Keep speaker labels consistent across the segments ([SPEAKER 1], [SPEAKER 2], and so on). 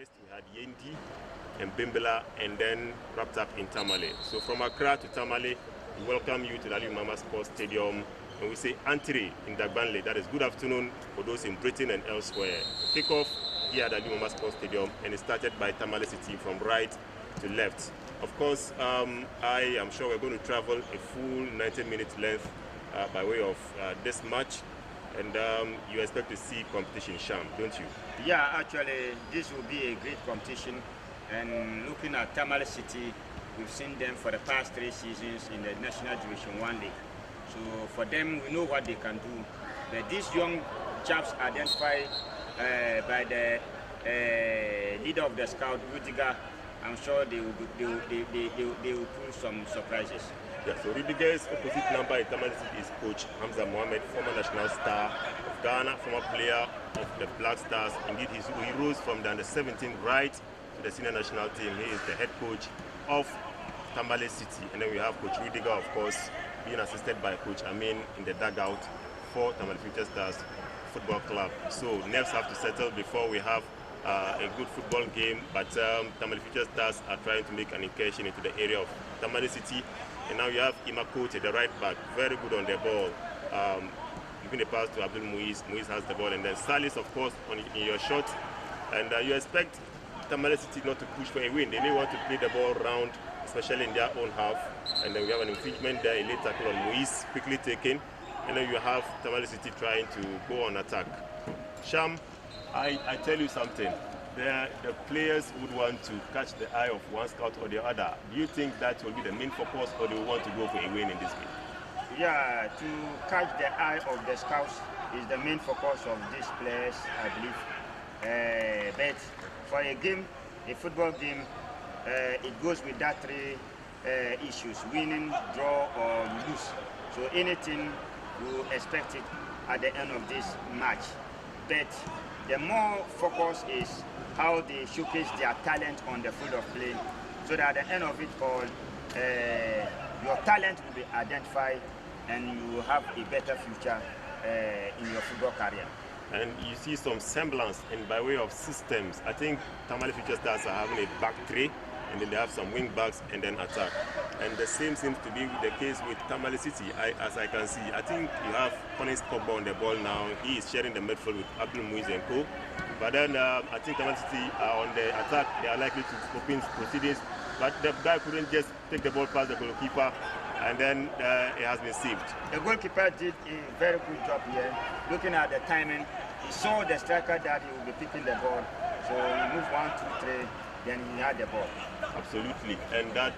[SPEAKER 1] First, we had Yendi and Bimbela, and then wrapped up in Tamale. So from Accra to Tamale, we welcome you to the Ali Mama Sports Stadium, and we say Antri in Dagbanle. That is good afternoon for those in Britain and elsewhere. Kickoff here at the Ali Mama Sports Stadium, and it started by Tamale City from right to left. Of course, I am sure we're going to travel a full 90-minute length by way of this match. And you expect to see competition, Sham, don't you?
[SPEAKER 2] Yeah, actually, this will be a great competition. And looking at Tamale City, we've seen them for the past 3 seasons in the National Division 1 League. So for them, we know what they can do. But these young chaps identified by the leader of the scout, Rudiger, I'm sure they will pull some surprises.
[SPEAKER 1] Yeah, so Rudiger's opposite number in Tamale City is Coach Hamza Mohamed, former national star of Ghana, former player of the Black Stars. Indeed, he rose from the under-17 right to the senior national team. He is the head coach of Tamale City. And then we have Coach Rudiger, of course, being assisted by Coach Amin in the dugout for Tamale Future Stars Football Club. So nerves have to settle before we have a good football game. But Tamale Future Stars are trying to make an incursion into the area of Tamale City. And now you have Imakote, the right back, very good on the ball. Giving the pass to Abdul Muiz. Muiz has the ball. And then Salis, of course, in your shot. And you expect Tamale City not to push for a win. They may want to play the ball round, especially in their own half. And then we have an infringement there, a late tackle on Muiz, quickly taken. And then you have Tamale City trying to go on attack. Sham, I tell you something. The players would want to catch the eye of one scout or the other. Do you think that will be the main focus, or do you want to go for a win in this game?
[SPEAKER 2] Yeah, to catch the eye of the scouts is the main focus of these players, I believe. But for a game, a football game, it goes with that 3 issues: winning, draw, or lose. So anything, we expect it at the end of this match. But the more focus is how they showcase their talent on the field of play, so that at the end of it all, your talent will be identified and you will have a better future in your football career.
[SPEAKER 1] And you see some semblance, and by way of systems, I think Tamale Future Stars are having a back 3, and then they have some wing backs and then attack. And the same seems to be the case with Tamale City, as I can see. I think you have Collins Pogba on the ball now. He is sharing the midfield with Abdul Muiz and co. But then I think Tamale City are on the attack. They are likely to open proceedings. But the guy couldn't just take the ball past the goalkeeper, and then it has been saved.
[SPEAKER 2] The goalkeeper did a very good job here. Looking at the timing, he saw the striker that he will be picking the ball. So he moved 1, 2, 3, then he had the ball.
[SPEAKER 1] Absolutely, and that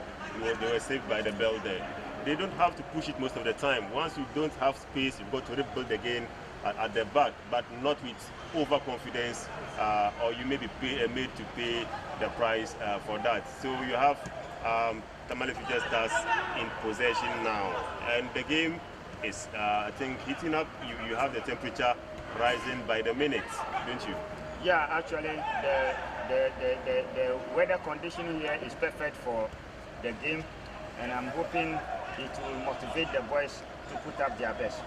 [SPEAKER 1] they were saved by the bell there. They don't have to push it most of the time. Once you don't have space, you've got to rebuild again at the back, but not with overconfidence, or you may be made to pay the price for that. So you have Tamale Future Stars in possession now, and the game is, I think, heating up. You have the temperature rising by the minute, don't you?
[SPEAKER 2] Yeah, actually, the weather condition here is perfect for the game, and I'm hoping it will motivate the boys to put up their best.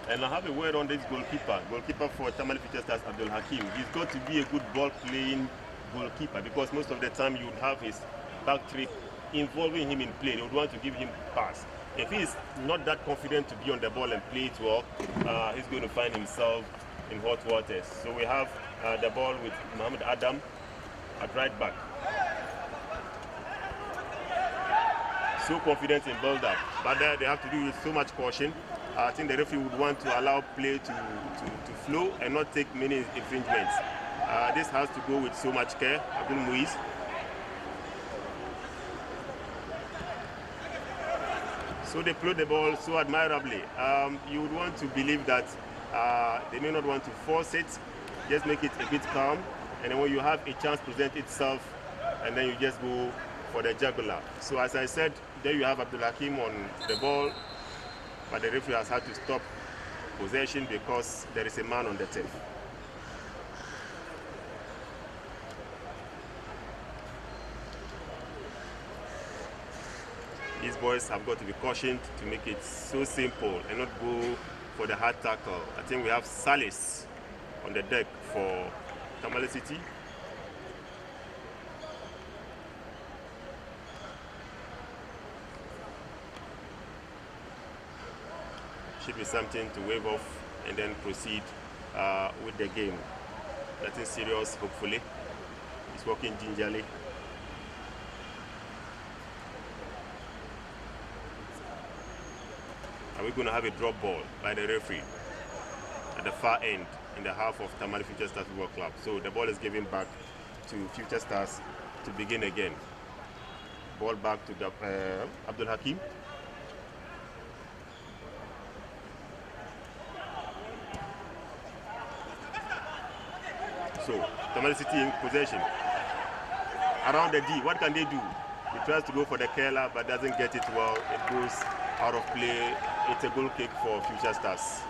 [SPEAKER 1] And I have a word on this goalkeeper for Tamale Future Stars, Abdul Hakim. He's got to be a good ball-playing goalkeeper, because most of the time you would have his back 3 involving him in play. They would want to give him pass. If he's not that confident to be on the ball and play it well, he's going to find himself in hot waters. So we have the ball with Mohamed Adam at right back. So confident in build-up, but they have to do with so much caution. I think the referee would want to allow play to flow and not take many infringements. This has to go with so much care. Abdul Muiz. So they play the ball so admirably. You would want to believe that they may not want to force it, just make it a bit calm, and then when you have a chance present itself, and then you just go for the jugular. So as I said, there you have Abdul Hakim on the ball, but the referee has had to stop possession because there is a man on the turf. These boys have got to be cautioned to make it so simple and not go for the hard tackle. I think we have Salis on the deck for Tamale City. should be something to wave off and then proceed with the game. Nothing serious, hopefully. He's working gingerly. Are we going to have a drop ball by the referee at the far end in the half of Tamale Future Stars Football Club? So the ball is given back to Future Stars to begin again. Ball back to the, Abdul Hakim. So Tamale City in possession. Around the D, what can they do? He tries to go for the curler but doesn't get it well. It goes out of play. It's a goal kick for Future Stars.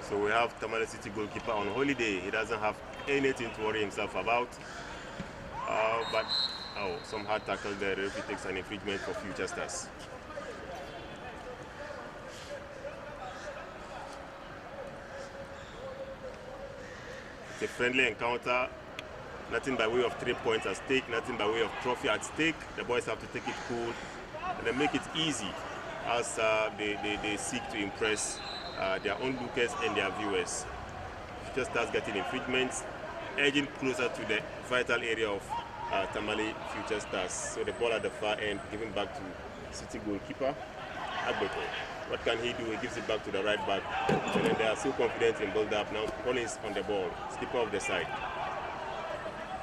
[SPEAKER 1] So we have Tamale City goalkeeper on holiday. He doesn't have anything to worry himself about. But some hard tackle there. The referee takes an infringement for Future Stars. It's a friendly encounter. Nothing by way of 3 points at stake, nothing by way of trophy at stake. The boys have to take it cool and then make it easy as they seek to impress their onlookers and their viewers. Future Stars getting infringements, edging closer to the vital area of Tamale Future Stars. So the ball at the far end, given back to City goalkeeper Agbeto. What can he do? He gives it back to the right back. So then they are so confident in build-up. Now Collins on the ball, skipper of the side.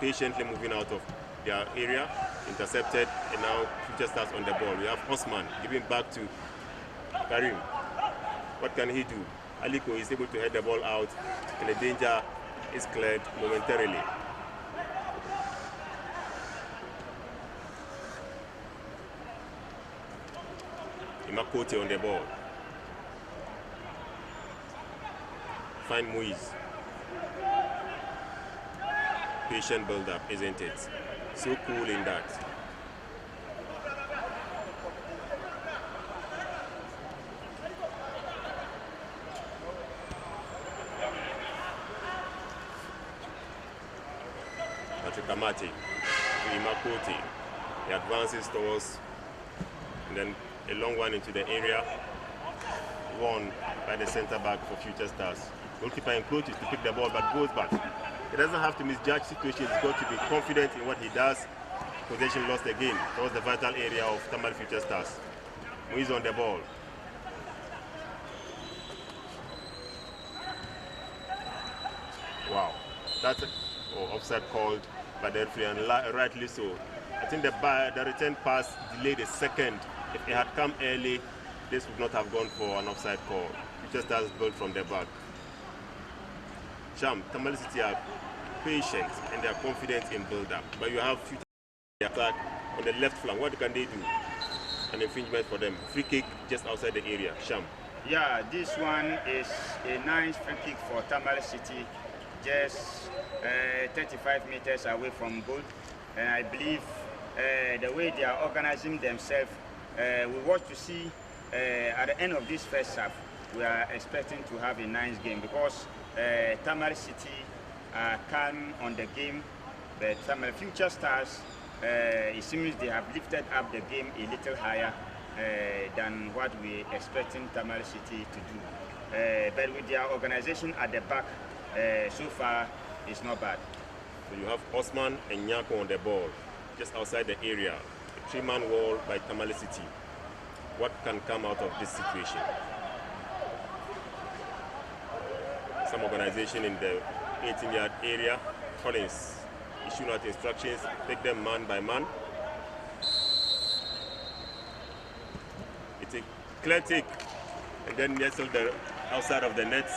[SPEAKER 1] Patiently moving out of their area, intercepted, and now Future Stars on the ball. We have Osman giving back to Karim. What can he do? Aliko is able to head the ball out, and the danger is cleared momentarily. Imakote on the ball. Find Muiz. Patient build-up, isn't it? So cool in that. Patrick Amati to Imakote. He advances towards, and then a long one into the area. Won by the center back for Future Stars. Goalkeeper encroaches to pick the ball but goes back. He doesn't have to misjudge situations. He's got to be confident in what he does. Possession lost again towards the vital area of Tamale Future Stars. Muiz on the ball. Wow. That's offside called by the referee, and rightly so. I think the return pass delayed a second. If it had come early, this would not have gone for an offside call. Future Stars built from the back. Sham, Tamale City are patient and they are confident in build-up. But you have Future attack on the left flank. What can they do? An infringement for them. Free kick just outside the area. Sham.
[SPEAKER 2] Yeah, this one is a nice free kick for Tamale City, just 35 meters away from goal. And I believe the way they are organizing themselves, we watch to see at the end of this first half, we are expecting to have a nice game because Tamale City are calm on the game, but Tamale Future Stars, it seems they have lifted up the game a little higher than what we expecting Tamale City to do. But with their organization at the back, so far, it's not bad.
[SPEAKER 1] So you have Osman and Nyako on the ball, just outside the area. A three-man wall by Tamale City. What can come out of this situation? Some organization in the 18-yard area. Collins issuing out instructions, take them man by man. It's a clear take, and then nestle the outside of the net.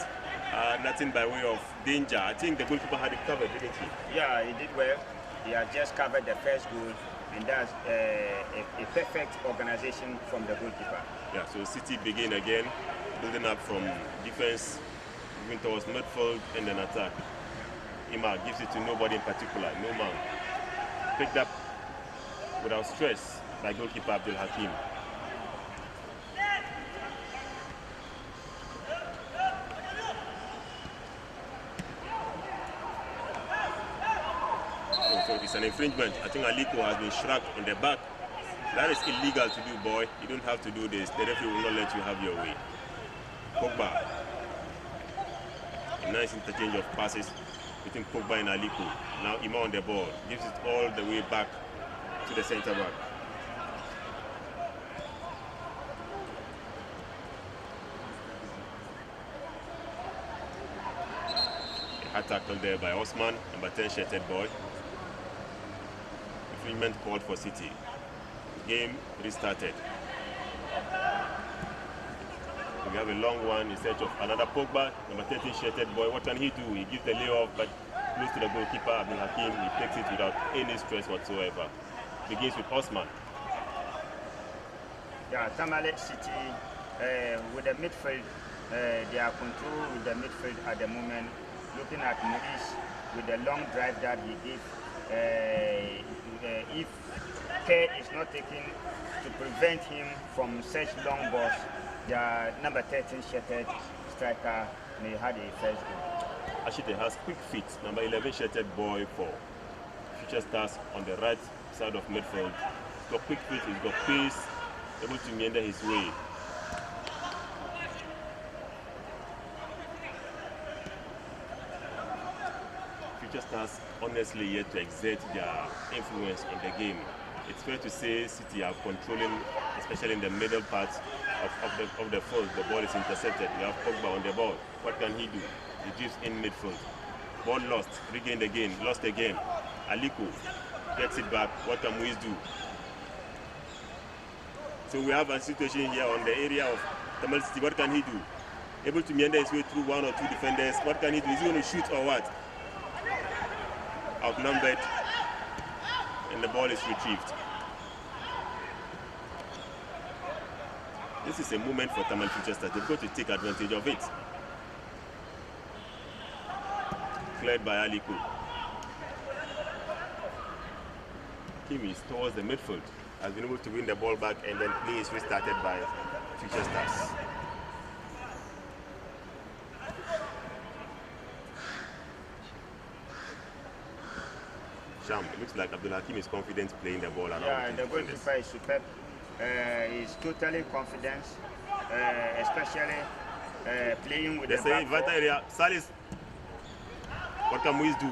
[SPEAKER 1] Nothing by way of danger. I think the goalkeeper had it covered, didn't he?
[SPEAKER 2] Yeah, he did well. He has just covered the first goal, and that's a perfect organization from the goalkeeper.
[SPEAKER 1] Yeah, so City begin again, building up from defense, moving towards midfield and then attack. Ima gives it to nobody in particular, no man. Picked up without stress by goalkeeper Abdul Hakim. So it's an infringement. I think Aliko has been struck on the back. That is illegal to do, boy. You don't have to do this. The referee will not let you have your way. Pogba. A nice interchange of passes between Pogba and Aliko. Now Ima on the ball. Gives it all the way back to the centre back. A hard tackle there by Osman, number 10 shirted boy. Infringement called for City. Game restarted. We have a long one in search of another Pogba, number 13 shirted boy. What can he do? He gives the layoff, but close to the goalkeeper, Abdul Hakim. He takes it without any stress whatsoever. Begins with Osman.
[SPEAKER 2] Yeah, Tamale City with the midfield, they are control with the midfield at the moment. Looking at Maurice with the long drive that he gave, if care is not taken to prevent him from such long balls, the number 13 shirted striker may have a first goal.
[SPEAKER 1] Ashite has quick feet, number 11 shirted boy for Future Stars on the right side of midfield. He's got quick feet, he's got pace, able to meander his way. Future Stars honestly yet to exert their influence on the game. It's fair to say City are controlling, especially in the middle part of the field. The ball is intercepted. You have Pogba on the ball. What can he do? He drifts in midfield. Ball lost, regained again, lost again. Aliko gets it back. What can Muiz do? So we have a situation here on the area of Tamale City. What can he do? Able to meander his way through one or two defenders. What can he do? Is he going to shoot or what? Outnumbered, and the ball is retrieved. This is a moment for Tamale Future Stars. They've got to take advantage of it. Cleared by Aliko. Kim is towards the midfield. Has been able to win the ball back, and then play is restarted by Future Stars. Sham, it looks like Abdul Hakim is confident playing the ball around.
[SPEAKER 2] Yeah, the goalkeeper is superb. He's totally confident, especially playing with the back four.
[SPEAKER 1] Area. Salis, what can Muiz do?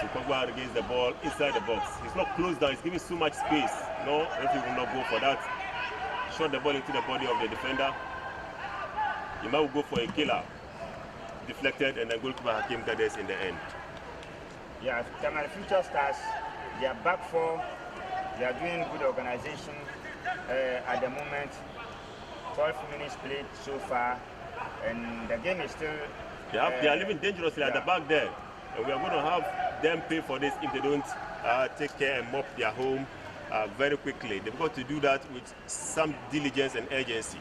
[SPEAKER 1] So Pogba regains the ball inside the box. He's not closed down, he's giving so much space. No, referee will not go for that. Shot the ball into the body of the defender. He might go for a killer. Deflected, and then goalkeeper Hakim Kades in the end.
[SPEAKER 2] Yeah, Tamale Future Stars, their back four, they are doing good organization at the moment. 12 minutes played so far, and the game is still...
[SPEAKER 1] They are living dangerously at the back there, and we are going to have them pay for this if they don't take care and mop their home very quickly. They've got to do that with some diligence and urgency.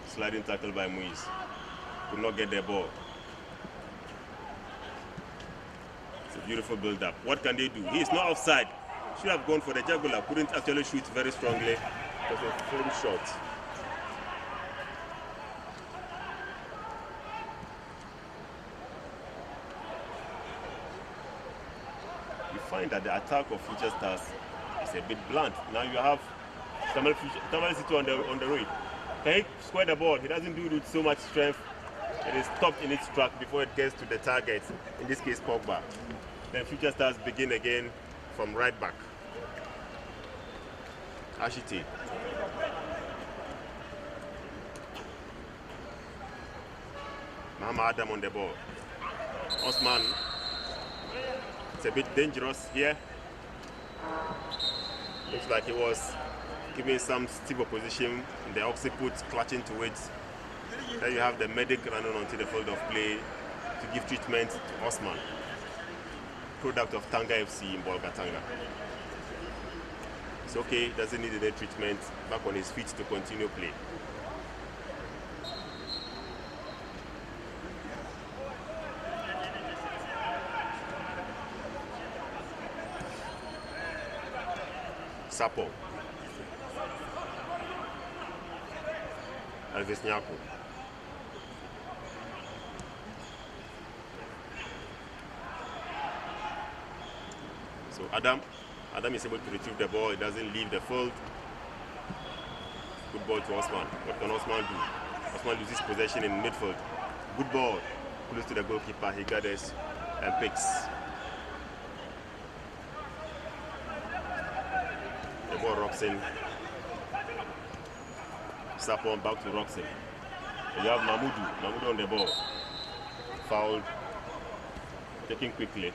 [SPEAKER 1] Sliding tackle by Muiz. Could not get the ball. It's a beautiful build-up. What can they do? He is not offside. Should have gone for the jugular. Couldn't actually shoot very strongly. It was a full shot. You find that the attack of Future Stars is a bit blunt. Now you have Tamale City on the right. Can he square the ball? He doesn't do it with so much strength. It is stopped in its track before it gets to the target, in this case Pogba. Then Future Stars begin again from right back. Ashite. Mahama Adam on the ball. Osman. It's a bit dangerous here. Looks like he was giving some stiff opposition in the occiput, clutching to it. Then you have the medic running onto the field of play to give treatment to Osman, product of Tanga FC in Bolgatanga. It's okay, doesn't need any treatment, back on his feet to continue play. Sapo. Alves Nyako. So Adam is able to retrieve the ball. He doesn't leave the field. Good ball to Osman. What can Osman do? Osman loses possession in midfield. Good ball. Close to the goalkeeper. He gathers and picks. The ball rocks in. Sapon back to Roxy. You have Mahmoudou on the ball. Fouled. Taking quickly.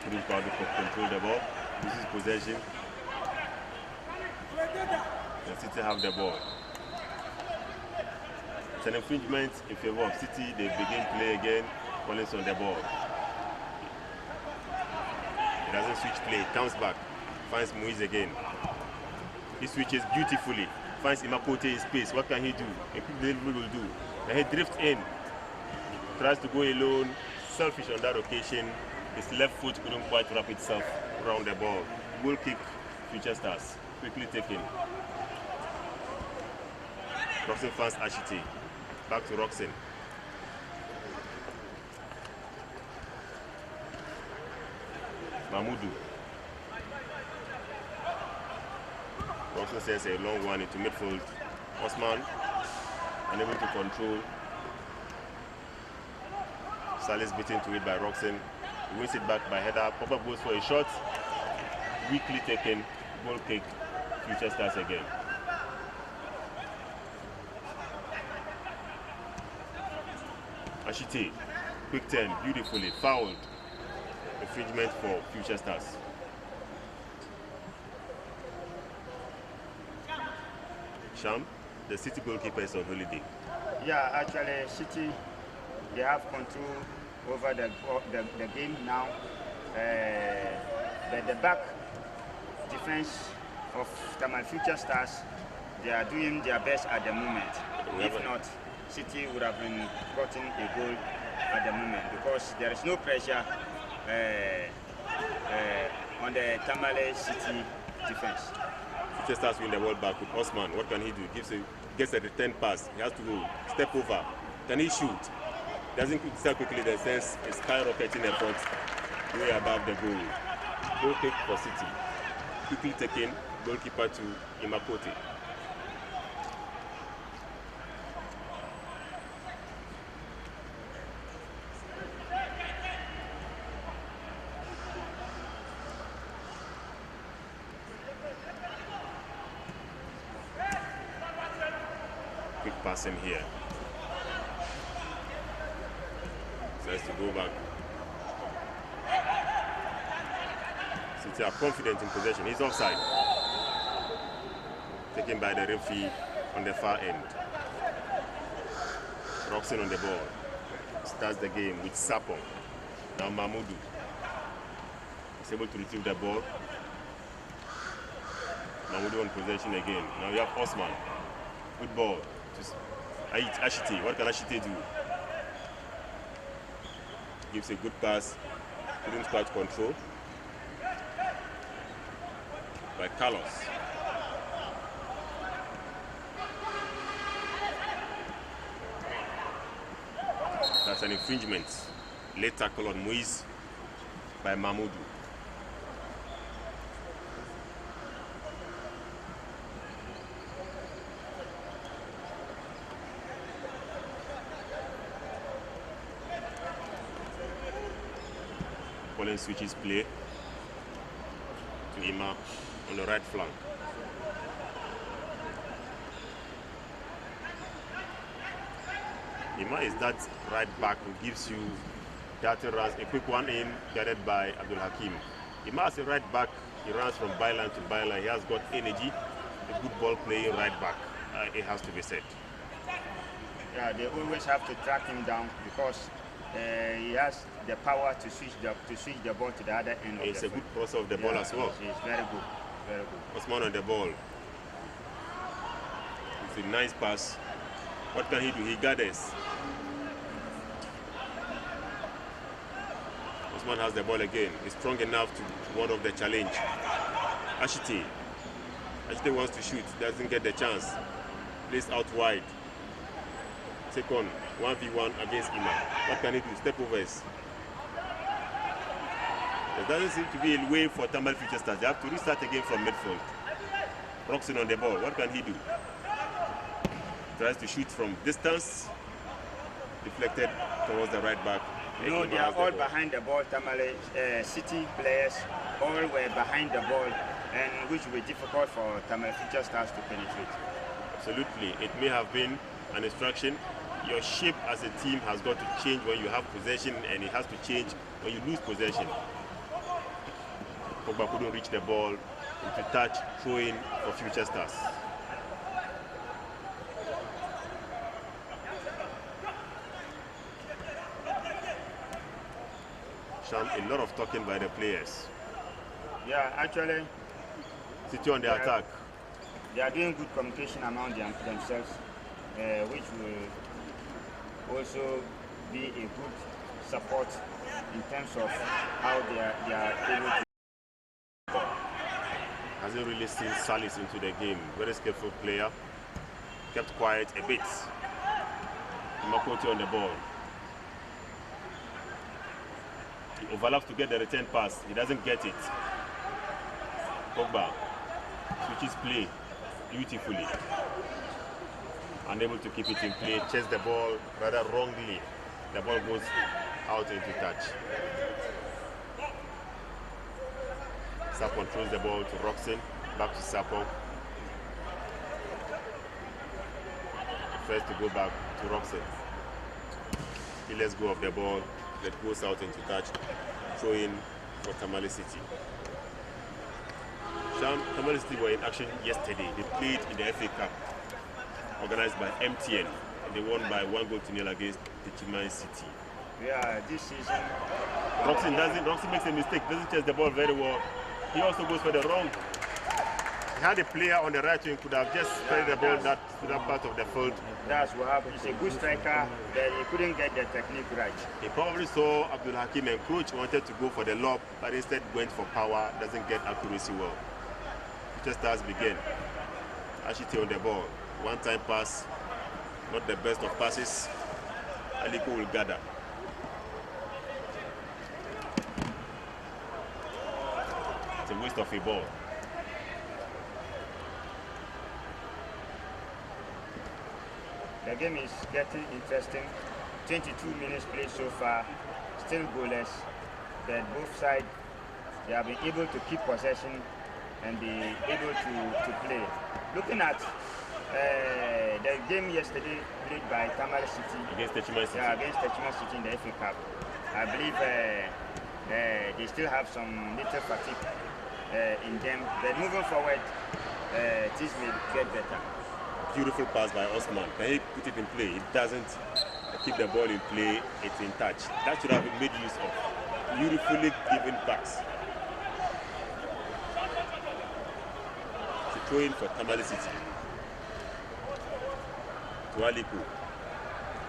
[SPEAKER 1] Couldn't control the ball. This is possession. And City have the ball. It's an infringement in favor of City. They begin play again. Collins on the ball. He doesn't switch play. Comes back. Finds Moise again. He switches beautifully. Finds Imakote in space. What can he do? A quick delivery will do. And he drifts in. Tries to go alone. Selfish on that occasion. His left foot couldn't quite wrap itself around the ball. Goal kick, Future Stars. Quickly taken. Roxen fans Ashiti. Back to Roxen. Mahmoudou. Roxen sends a long one into midfield. Osman unable to control. Salis beaten to it by Roxen. He wins it back by header. Pop-up goes for a shot. Weakly taken. Goal kick. Future Stars again. Ashiti. Quick turn. Beautifully. Fouled. Infringement for Future Stars. Sham, the City goalkeeper is on holiday.
[SPEAKER 2] Yeah, actually, City, they have control over the game now. The back defense of Tamale Future Stars, they are doing their best at the moment. If not, City would have been gotten a goal at the moment because there is no pressure on the Tamale City defense.
[SPEAKER 1] Future Stars win the ball back with Osman. What can he do? Gets a return pass. He has to go step over. Can he shoot? Doesn't start quickly. The sense is skyrocketing in front, way above the goal. Goal kick for City. Quickly taken. Goalkeeper to Imakote. Quick pass in here. Tries to go back. City are confident in possession. He's offside. Taken by the referee on the far end. Roxen on the ball. Starts the game with Sapon. Now Mahmoudou is able to retrieve the ball. Mahmoudou on possession again. Now you have Osman. Good ball. Ashiti. What can Ashiti do? Gives a good pass. Couldn't quite control. By Carlos. That's an infringement. Late tackle on Moise by Mahmoudou. Collins switches play to Ima on the right flank. Ima is that right back who gives you that runs, a quick one in, guided by Abdul Hakim. Ima as a right back, he runs from byline to byline. He has got energy, a good ball playing right back. It has to be said.
[SPEAKER 2] Yeah, they always have to track him down because he has the power to switch the ball to the other end.
[SPEAKER 1] It's a good crosser of the ball as well.
[SPEAKER 2] It's very good, very good.
[SPEAKER 1] Osman on the ball. It's a nice pass. What can he do? He gathers. Osman has the ball again. He's strong enough to ward off the challenge. Ashite. Ashite wants to shoot, doesn't get the chance. Plays out wide. Take on 1v1 against Ima. What can he do? Step overs. There doesn't seem to be a way for Tamale Future Stars. They have to restart again from midfield. Roxon on the ball. What can he do? Tries to shoot from distance. Deflected towards the right back.
[SPEAKER 2] No, they are all behind the ball. Tamale City players all were behind the ball, and which will be difficult for Tamale Future Stars to penetrate.
[SPEAKER 1] Absolutely. It may have been an instruction. Your shape as a team has got to change when you have possession, and it has to change when you lose possession. Pogba couldn't reach the ball into touch, throwing for Future Stars. Sham, a lot of talking by the players.
[SPEAKER 2] Yeah, actually,
[SPEAKER 1] City on the attack.
[SPEAKER 2] They are doing good communication among themselves, which will also be a good support in terms of how they are able to.
[SPEAKER 1] Hasn't really seen Salis into the game. Very skillful player. Kept quiet a bit. Makoto on the ball. He overlaps to get the return pass. He doesn't get it. Pogba switches play beautifully. Unable to keep it in play. Chase the ball rather wrongly. The ball goes out into touch. Sapon throws the ball to Roxon. Back to Sapon. First to go back to Roxon. He lets go of the ball. That goes out into touch. Throw in for Tamale City. Tamale City were in action yesterday. They played in the FA Cup, organized by MTN, and they won by 1-0 against Tamale City.
[SPEAKER 2] Yeah, this season.
[SPEAKER 1] Roxon makes a mistake, doesn't chase the ball very well. He also goes for the wrong. He had a player on the right wing, could have just spread the ball to that part of the field.
[SPEAKER 2] That's what happened. He's a good striker, but he couldn't get the technique right.
[SPEAKER 1] He probably saw Abdul Hakim encroach, wanted to go for the lob, but instead went for power, doesn't get accuracy well. Just starts begin. Ashite on the ball. One-time pass, not the best of passes. Aliko will gather. It's a waste of a ball.
[SPEAKER 2] The game is getting interesting. 22 minutes played so far, still goalless. But both sides, they have been able to keep possession and be able to play. Looking at the game yesterday played by Tamale City
[SPEAKER 1] against Techima City.
[SPEAKER 2] Yeah, against Techima City in the FA Cup. I believe they still have some little fatigue in them. But moving forward, things may get better.
[SPEAKER 1] Beautiful pass by Osman. Can he put it in play? It doesn't keep the ball in play. It's in touch. That should have been made use of. Beautifully given pass. It's a throw-in for Tamale City. To Aliku.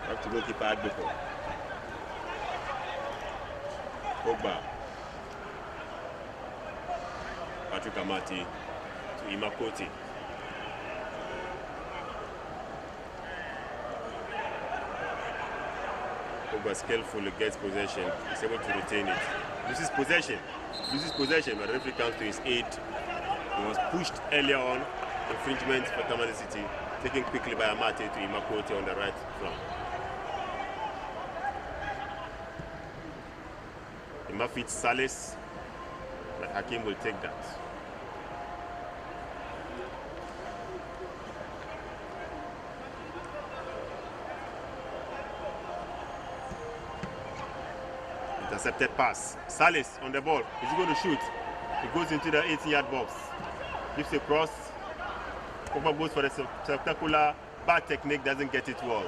[SPEAKER 1] Back to goalkeeper Agbeko. Pogba. Patrick Amati to Imakoti. Pogba skillfully gets possession. He's able to retain it. Loses possession, but the referee comes to his aid. He was pushed earlier on. Infringement for Tamale City. Taken quickly by Amate to Imakoti on the right flank. Ima feeds Salis, but Hakim will take that. Intercepted pass. Salis on the ball. Is he going to shoot? He goes into the 18-yard box. Gives a cross. Pogba goes for the spectacular bad technique, doesn't get it well.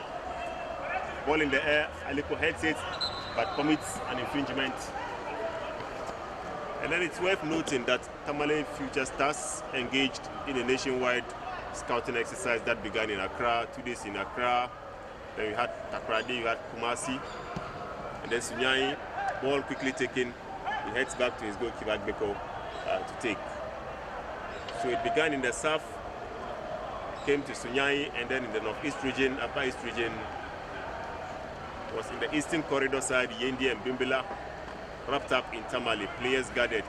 [SPEAKER 1] Ball in the air, Aliko heads it, but commits an infringement. And then it's worth noting that Tamale Future Stars engaged in a nationwide scouting exercise that began in Accra, 2 days in Accra. Then we had Takrady, you had Kumasi, and then Sunyai, ball quickly taken. He heads back to his goalkeeper Agbeko to take. So it began in the south, came to Sunyani, and then in the northeast region, upper east region, was in the eastern corridor side, Yendi and Bimbila, wrapped up in Tamale. Players gathered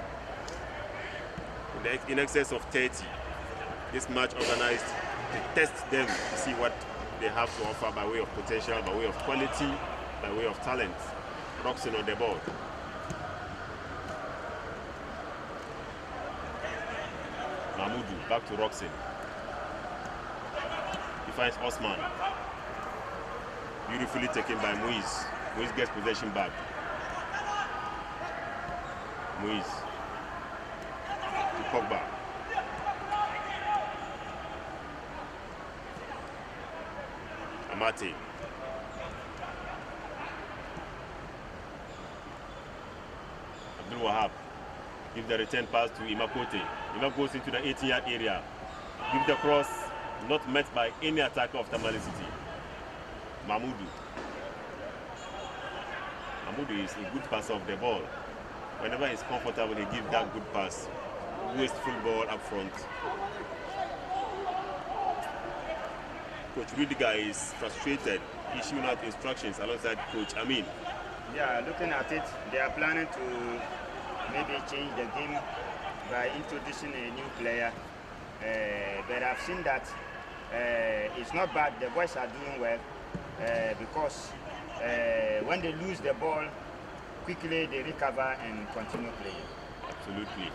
[SPEAKER 1] in excess of 30. This match organized to test them to see what they have to offer by way of potential, by way of quality, by way of talent. Roxon on the board. Mahmoudou back to Roxon. He finds Osman. Beautifully taken by Muiz. Muiz gets possession back. Muiz to Pogba. Amate. Abdul Wahab gives the return pass to Imakote. Ima goes into the 18-yard area. Give the cross, not met by any attacker of Tamale City. Mahmoudou. Mahmoudou is a good passer of the ball. Whenever he's comfortable, he gives that good pass. Wasteful ball up front. Coach Rudiger is frustrated, issuing out instructions alongside Coach Amin.
[SPEAKER 2] Yeah, looking at it, they are planning to maybe change the game by introducing a new player. But I've seen that it's not bad. The boys are doing well because when they lose the ball, quickly they recover and continue playing.
[SPEAKER 1] Absolutely.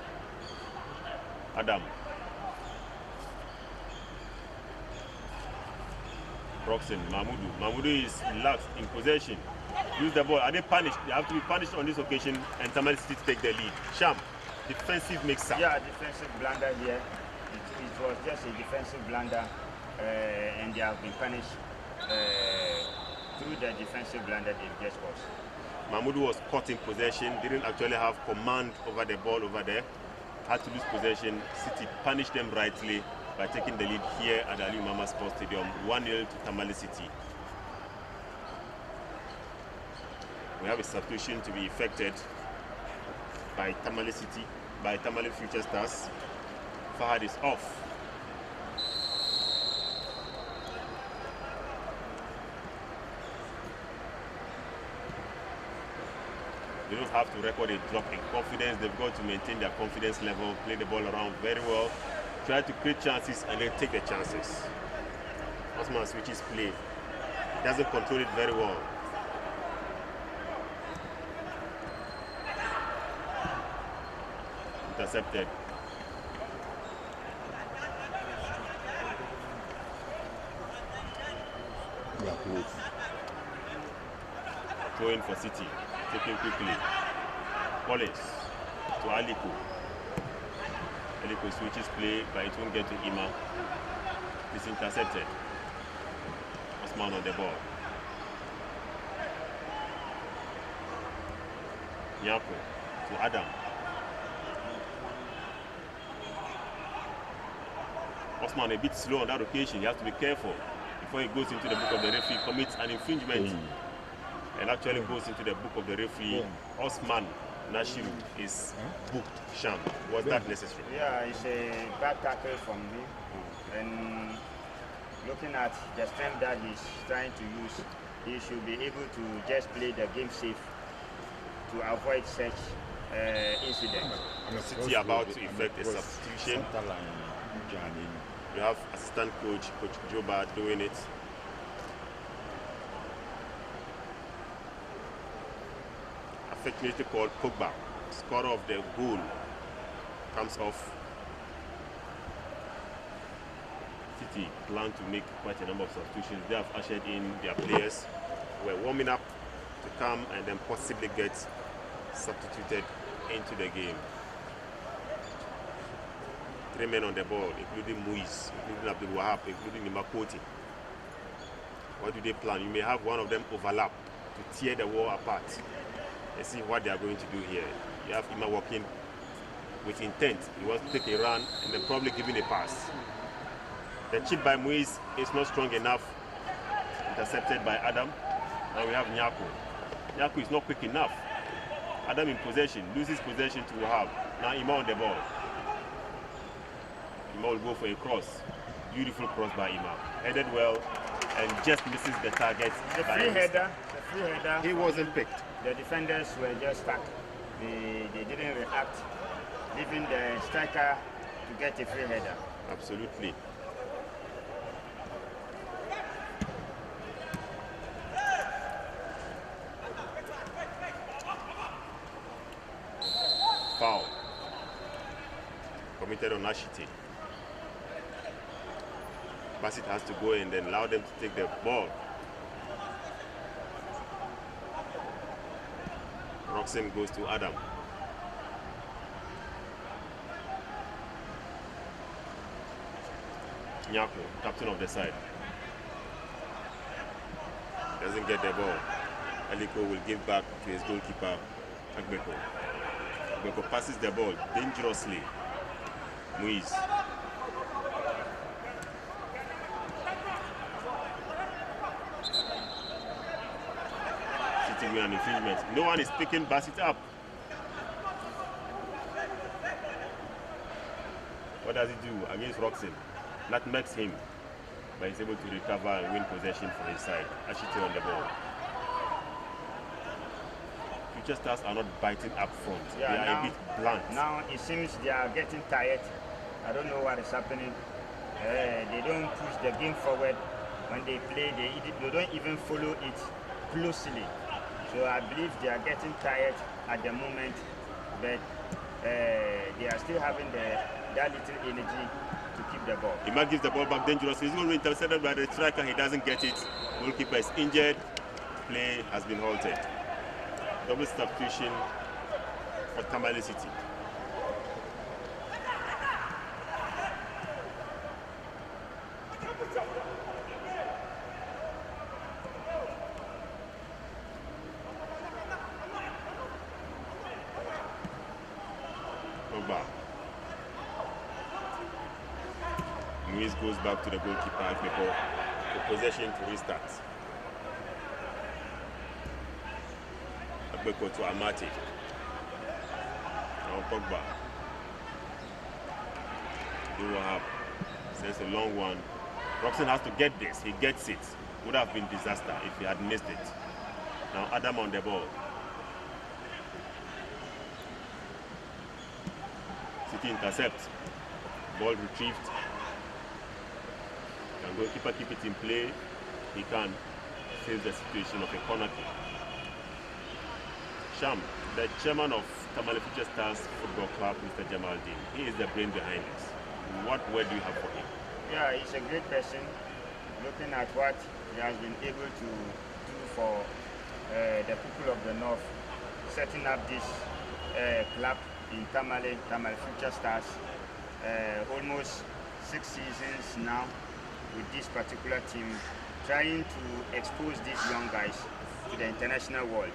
[SPEAKER 1] Adam. Roxon, Mahmoudou. Mahmoudou is relaxed in possession. Lose the ball. Are they punished? They have to be punished on this occasion, and Tamale City to take the lead. Sham, defensive mix-up.
[SPEAKER 2] Yeah, defensive blunder here. It was just a defensive blunder, and they have been punished through the defensive blunder they just caused.
[SPEAKER 1] Mahmoudou was caught in possession, didn't actually have command over the ball over there. Had to lose possession. City punished them rightly by taking the lead here at the Ali Mama Sports Stadium, 1-0 to Tamale City. We have a substitution to be effected by Tamale City, by Tamale Future Stars. Fahad is off. They don't have to record a drop in confidence. They've got to maintain their confidence level, play the ball around very well, try to create chances and then take the chances. Osman switches play. Doesn't control it very well. Intercepted. Throw in for City. Taken quickly. Collins to Aliko. Aliko switches play, but it won't get to Ima. It's intercepted. Osman on the ball. Nyako to Adam. Osman a bit slow on that occasion. He has to be careful before he goes into the book of the referee, commits an infringement, and actually goes into the book of the referee. Osman Nashiru is booked. Sham, was that necessary?
[SPEAKER 2] Yeah, it's a bad tackle from me. And looking at the strength that he's trying to use, he should be able to just play the game safe to avoid such incidents.
[SPEAKER 1] City about to effect a substitution. You have assistant coach, Coach Joba, doing it. Affectionately called Pogba, scorer of the goal, comes off. City plan to make quite a number of substitutions. They have ushered in their players who were warming up to come and then possibly get substituted into the game. 3 men on the ball, including Muiz, including Abdul Wahab, including Imakote. What do they plan? You may have one of them overlap to tear the wall apart and see what they are going to do here. You have Ima walking with intent. He wants to take a run and then probably giving a pass. The chip by Muiz is not strong enough. Intercepted by Adam. Now we have Nyako. Nyako is not quick enough. Adam in possession, loses possession to Wahab. Now Ima on the ball. Ima will go for a cross. Beautiful cross by Ima. Headed well and just misses the target.
[SPEAKER 2] The free header.
[SPEAKER 1] He wasn't picked.
[SPEAKER 2] The defenders were just stuck. They didn't react, leaving the striker to get a free header.
[SPEAKER 1] Absolutely. Foul. Committed on Ashiti. Bassett has to go and then allow them to take the ball. Roxem goes to Adam. Nyako, captain of the side. Doesn't get the ball. Aliko will give back to his goalkeeper, Agbeko. Agbeko passes the ball dangerously. Muiz. Sitting with an infringement. No one is picking Bassett up. What does he do against Roxen? Nutmegs him, but he's able to recover and win possession for his side. Ashiti on the ball. Future Stars are not biting up front.
[SPEAKER 2] Yeah,
[SPEAKER 1] they are a bit blunt.
[SPEAKER 2] Now it seems they are getting tired. I don't know what is happening. They don't push the game forward. When they play, they don't even follow it closely. So I believe they are getting tired at the moment, but they are still having that little energy to keep the ball.
[SPEAKER 1] Ima gives the ball back dangerously. He's going to be intercepted by the striker. He doesn't get it. Goalkeeper is injured. Play has been halted. Double substitution for Tamale City. Luis goes back to the goalkeeper before the possession to restart. Agbeko to Amati. Now Pogba. Do what happens. Sends a long one. Roxen has to get this. He gets it. Would have been disaster if he had missed it. Now Adam on the ball. City intercept. Ball retrieved. Can goalkeeper keep it in play? He can. Saves the situation of a corner kick. Sham, the chairman of Tamale Future Stars Football Club, Mr. Jamal Dean. He is the brain behind this. What word do you have for him?
[SPEAKER 2] Yeah, he's a great person. Looking at what he has been able to do for the people of the North, setting up this club in Tamale Future Stars. Almost 6 seasons now with this particular team, trying to expose these young guys to the international world.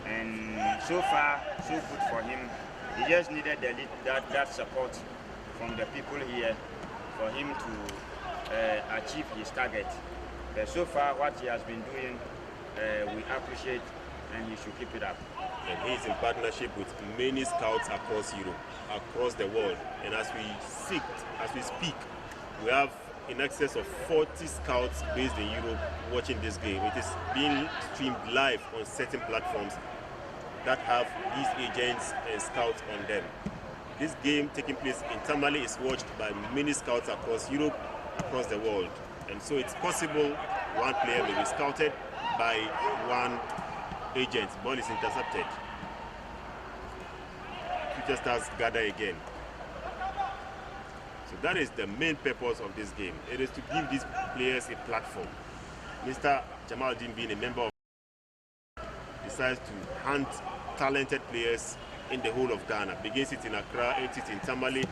[SPEAKER 2] And so far, so good for him. He just needed that support from the people here for him to achieve his target. But so far, what he has been doing, we appreciate, and he should keep it up.
[SPEAKER 1] And he is in partnership with many scouts across Europe, across the world. And as we speak, we have in excess of 40 scouts based in Europe watching this game. It is being streamed live on certain platforms that have these agents and scouts on them. This game taking place in Tamale is watched by many scouts across Europe, across the world. And so it's possible one player may be scouted by one agent. Ball is intercepted. Future Stars gather again. So that is the main purpose of this game. It is to give these players a platform. Mr. Jamal Dean, being a member of, decides to hunt talented players in the whole of Ghana. Begins it in Accra, ends it in Tamale,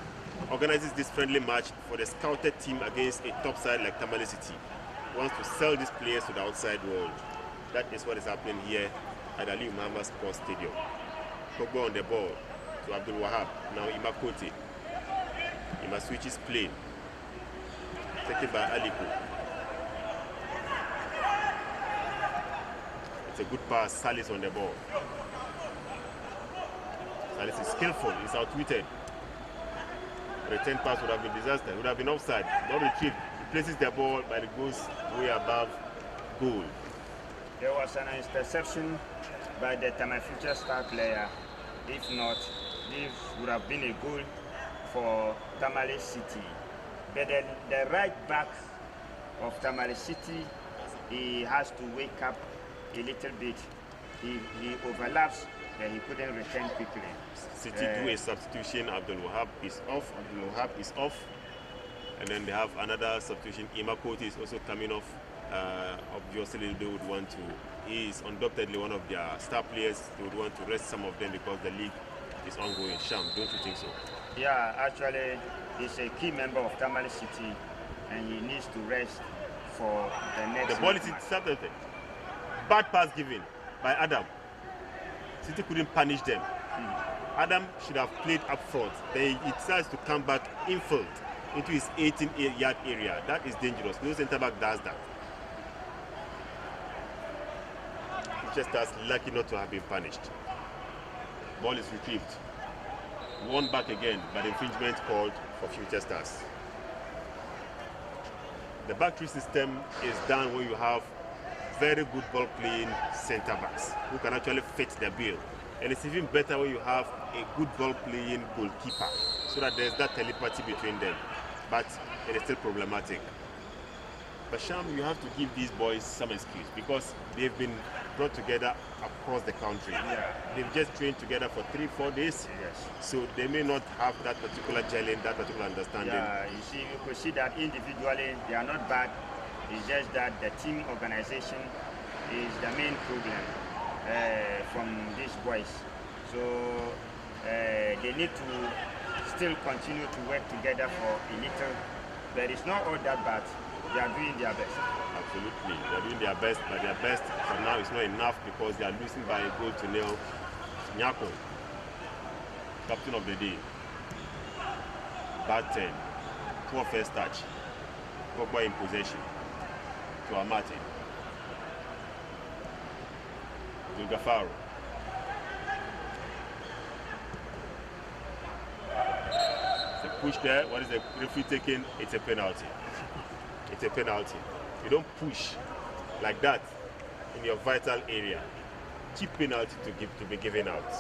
[SPEAKER 1] organizes this friendly match for the scouted team against a top side like Tamale City. Wants to sell these players to the outside world. That is what is happening here at Ali Muhammad Sports Stadium. Pogba on the ball to Abdul Wahab. Now Ima Kote. Ima switches play. Taken by Aliko. It's a good pass. Salis on the ball. Salis is skillful. He's outwitted. return pass would have been disaster. It would have been offside. Not retrieved. He places the ball, but it goes way above goal.
[SPEAKER 2] There was an interception by the Tamale Future Star player. If not, this would have been a goal for Tamale City. But the right back of Tamale City, he has to wake up a little bit. He overlaps, but he couldn't return quickly.
[SPEAKER 1] City do a substitution. Abdul Wahab is off. And then they have another substitution. Imakoti is also coming off. Obviously, they would want to. He is undoubtedly one of their star players. They would want to rest some of them because the league is ongoing. Sham, don't you think so?
[SPEAKER 2] Yeah, actually, he's a key member of Tamale City, and he needs to rest for the next.
[SPEAKER 1] The ball is intercepted. Bad pass given by Adam. City couldn't punish them. Adam should have played up front. Then he decides to come back infield into his 18-yard area. That is dangerous. No centre back does that. Just as lucky not to have been punished. Ball is retrieved. One back again, but infringement called for Future Stars. The back three system is done when you have very good ball playing centre backs who can actually fit the bill. And it's even better when you have a good ball playing goalkeeper so that there's that telepathy between them. But it is still problematic. But Sham, you have to give these boys some excuse because they've been brought together across the country.
[SPEAKER 2] Yeah.
[SPEAKER 1] They've just trained together for 3-4 days.
[SPEAKER 2] Yes.
[SPEAKER 1] So they may not have that particular gelling, that particular understanding.
[SPEAKER 2] Yeah, you could see that individually they are not bad. It's just that the team organization is the main problem from these boys. So they need to still continue to work together for a little. But it's not all that bad. They are doing their best.
[SPEAKER 1] Absolutely. They are doing their best, but their best for now is not enough because they are losing by a goal to nil. Nyako, captain of the day. Bad 10. Poor first touch. Pogba in possession. To Amate. To Gafaro. It's a push there. What is the referee taking? It's a penalty. It's a penalty. You don't push like that in your vital area. Cheap penalty to be given out.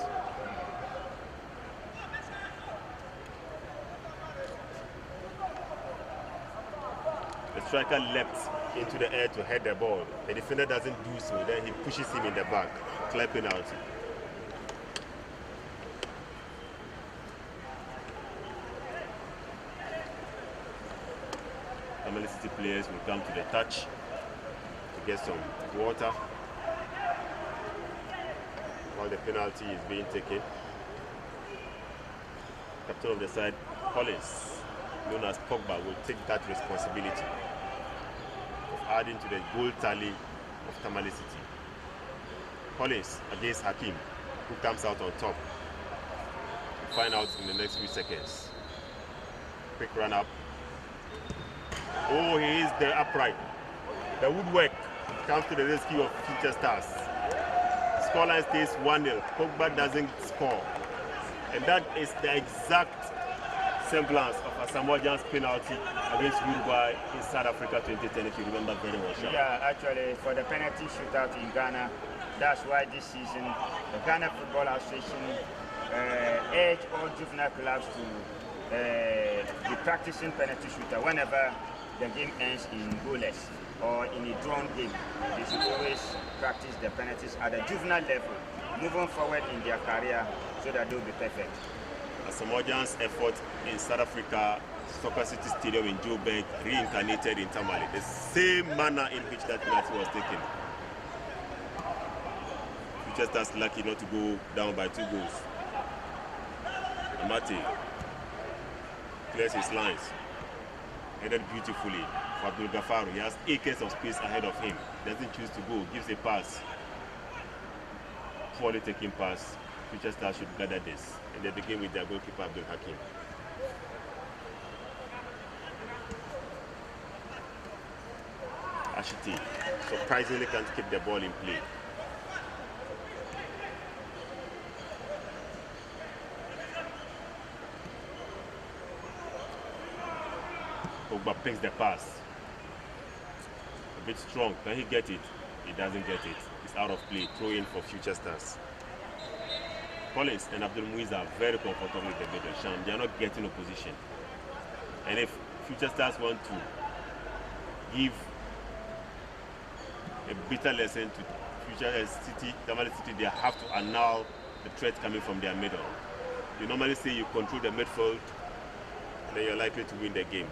[SPEAKER 1] The striker leapt into the air to head the ball. The defender doesn't do so. Then he pushes him in the back. Clear penalty. Tamale City players will come to the touch to get some water while the penalty is being taken. Captain of the side, Collins, known as Pogba, will take that responsibility of adding to the goal tally of Tamale City. Collins against Hakim, who comes out on top. We'll find out in the next few seconds. Quick run up. Oh, he is the upright. The woodwork comes to the rescue of Future Stars. Scoreline stays 1-0. Pogba doesn't score. And that is the exact semblance of a Samoa Gyan's penalty against Uruguay in South Africa 2010, if you remember very well. Sean.
[SPEAKER 2] Yeah, actually, for the penalty shootout in Ghana, that's why this season the Ghana Football Association urged all juvenile clubs to be practicing penalty shootout whenever the game ends in goalless or in a drawn game. They should always practice the penalties at the juvenile level, moving forward in their career so that they'll be perfect.
[SPEAKER 1] Samoa Gyan's effort in South Africa, Soccer City Stadium in Joburg, reincarnated in Tamale, the same manner in which that penalty was taken. Future Stars lucky not to go down by 2 goals. Amate clears his lines. Headed beautifully for Abdul Gafaro. He has acres of space ahead of him. Doesn't choose to go. Gives a pass. Poorly taken pass. Future Stars should gather this. And they begin with their goalkeeper Abdul Hakim. Ashiti surprisingly can't keep the ball in play. Pogba picks the pass. A bit strong. Can he get it? He doesn't get it. It's out of play. Throw in for Future Stars. Collins and Abdul Muiz are very comfortable with the middle. Sham, they are not getting opposition. And if Future Stars want to give a bitter lesson to Future City, Tamale City, they have to annul the threat coming from their middle. You normally say you control the midfield, and then you're likely to win the game.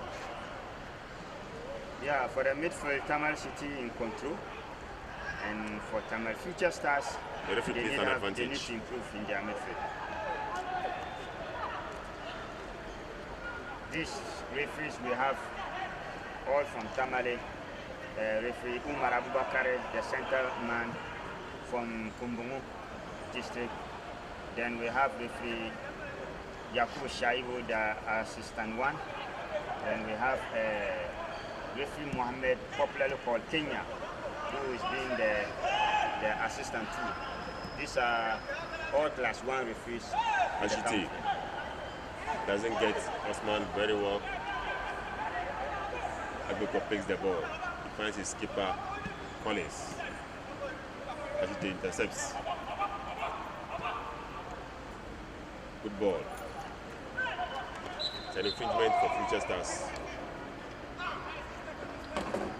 [SPEAKER 2] Yeah, for the midfield, Tamale City in control. And for Tamale Future Stars, they need to improve in their midfield. These referees we have all from Tamale. Referee Umar Abubakar, the central man from Kumbungu district. Then we have referee Yakubu Shaibu, the assistant one. Then we have referee Mohammed, popularly called Kenya, who is being the assistant too. These are all class 1 referees.
[SPEAKER 1] Ashiti doesn't get Osman very well. Agbeko picks the ball. He finds his skipper, Collins. Ashiti intercepts. Good ball. It's an infringement for Future Stars.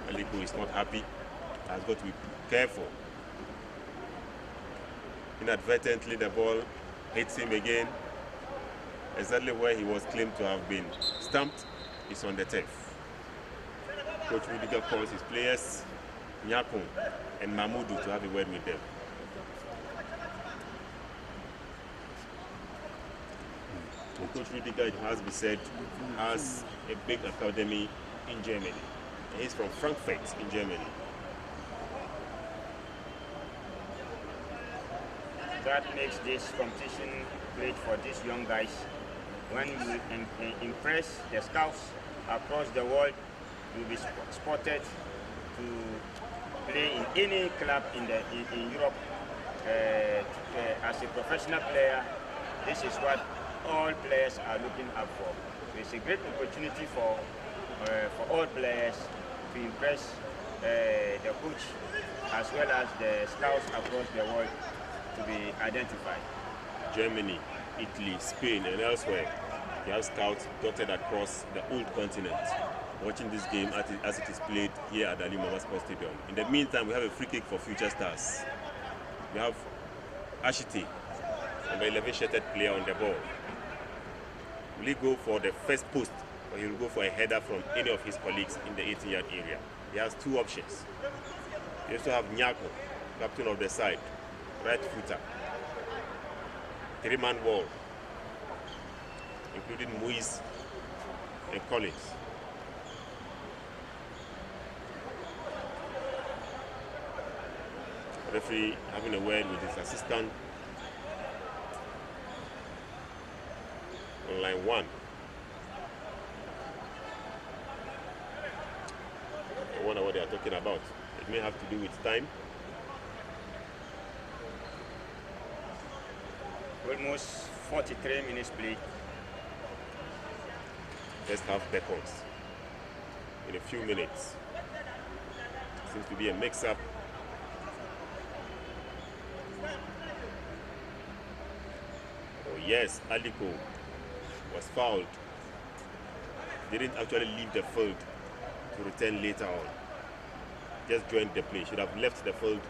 [SPEAKER 1] Aliko is not happy. Has got to be careful. Inadvertently, the ball hits him again. Exactly where he was claimed to have been stamped is on the turf. Coach Rudiger calls his players, Nyakun and Mahmoudou, to have a word with them. Coach Rudiger, it has been said, has a big academy in Germany. He's from Frankfurt in Germany.
[SPEAKER 2] That makes this competition great for these young guys. When you impress the scouts across the world, you'll be spotted to play in any club in Europe. As a professional player, this is what all players are looking up for. So it's a great opportunity for all players to impress the coach as well as the scouts across the world to be identified.
[SPEAKER 1] Germany, Italy, Spain, and elsewhere, you have scouts dotted across the whole continent watching this game as it is played here at the Ali Mama Sports Stadium. In the meantime, we have a free kick for Future Stars. We have Ashiti, number 11 shirted player, on the ball. Will he go for the first post, or he will go for a header from any of his colleagues in the 18-yard area? He has two options. You also have Nyako, captain of the side, right footer. 3-man wall, including Muiz and Collins. Referee having a word with his assistant on line 1. I wonder what they are talking about. It may have to do with time.
[SPEAKER 2] Almost 43 minutes played.
[SPEAKER 1] First half beckons in a few minutes. Seems to be a mix-up. Oh yes, Aliko was fouled. Didn't actually leave the field to return later on. Just joined the play. Should have left the field,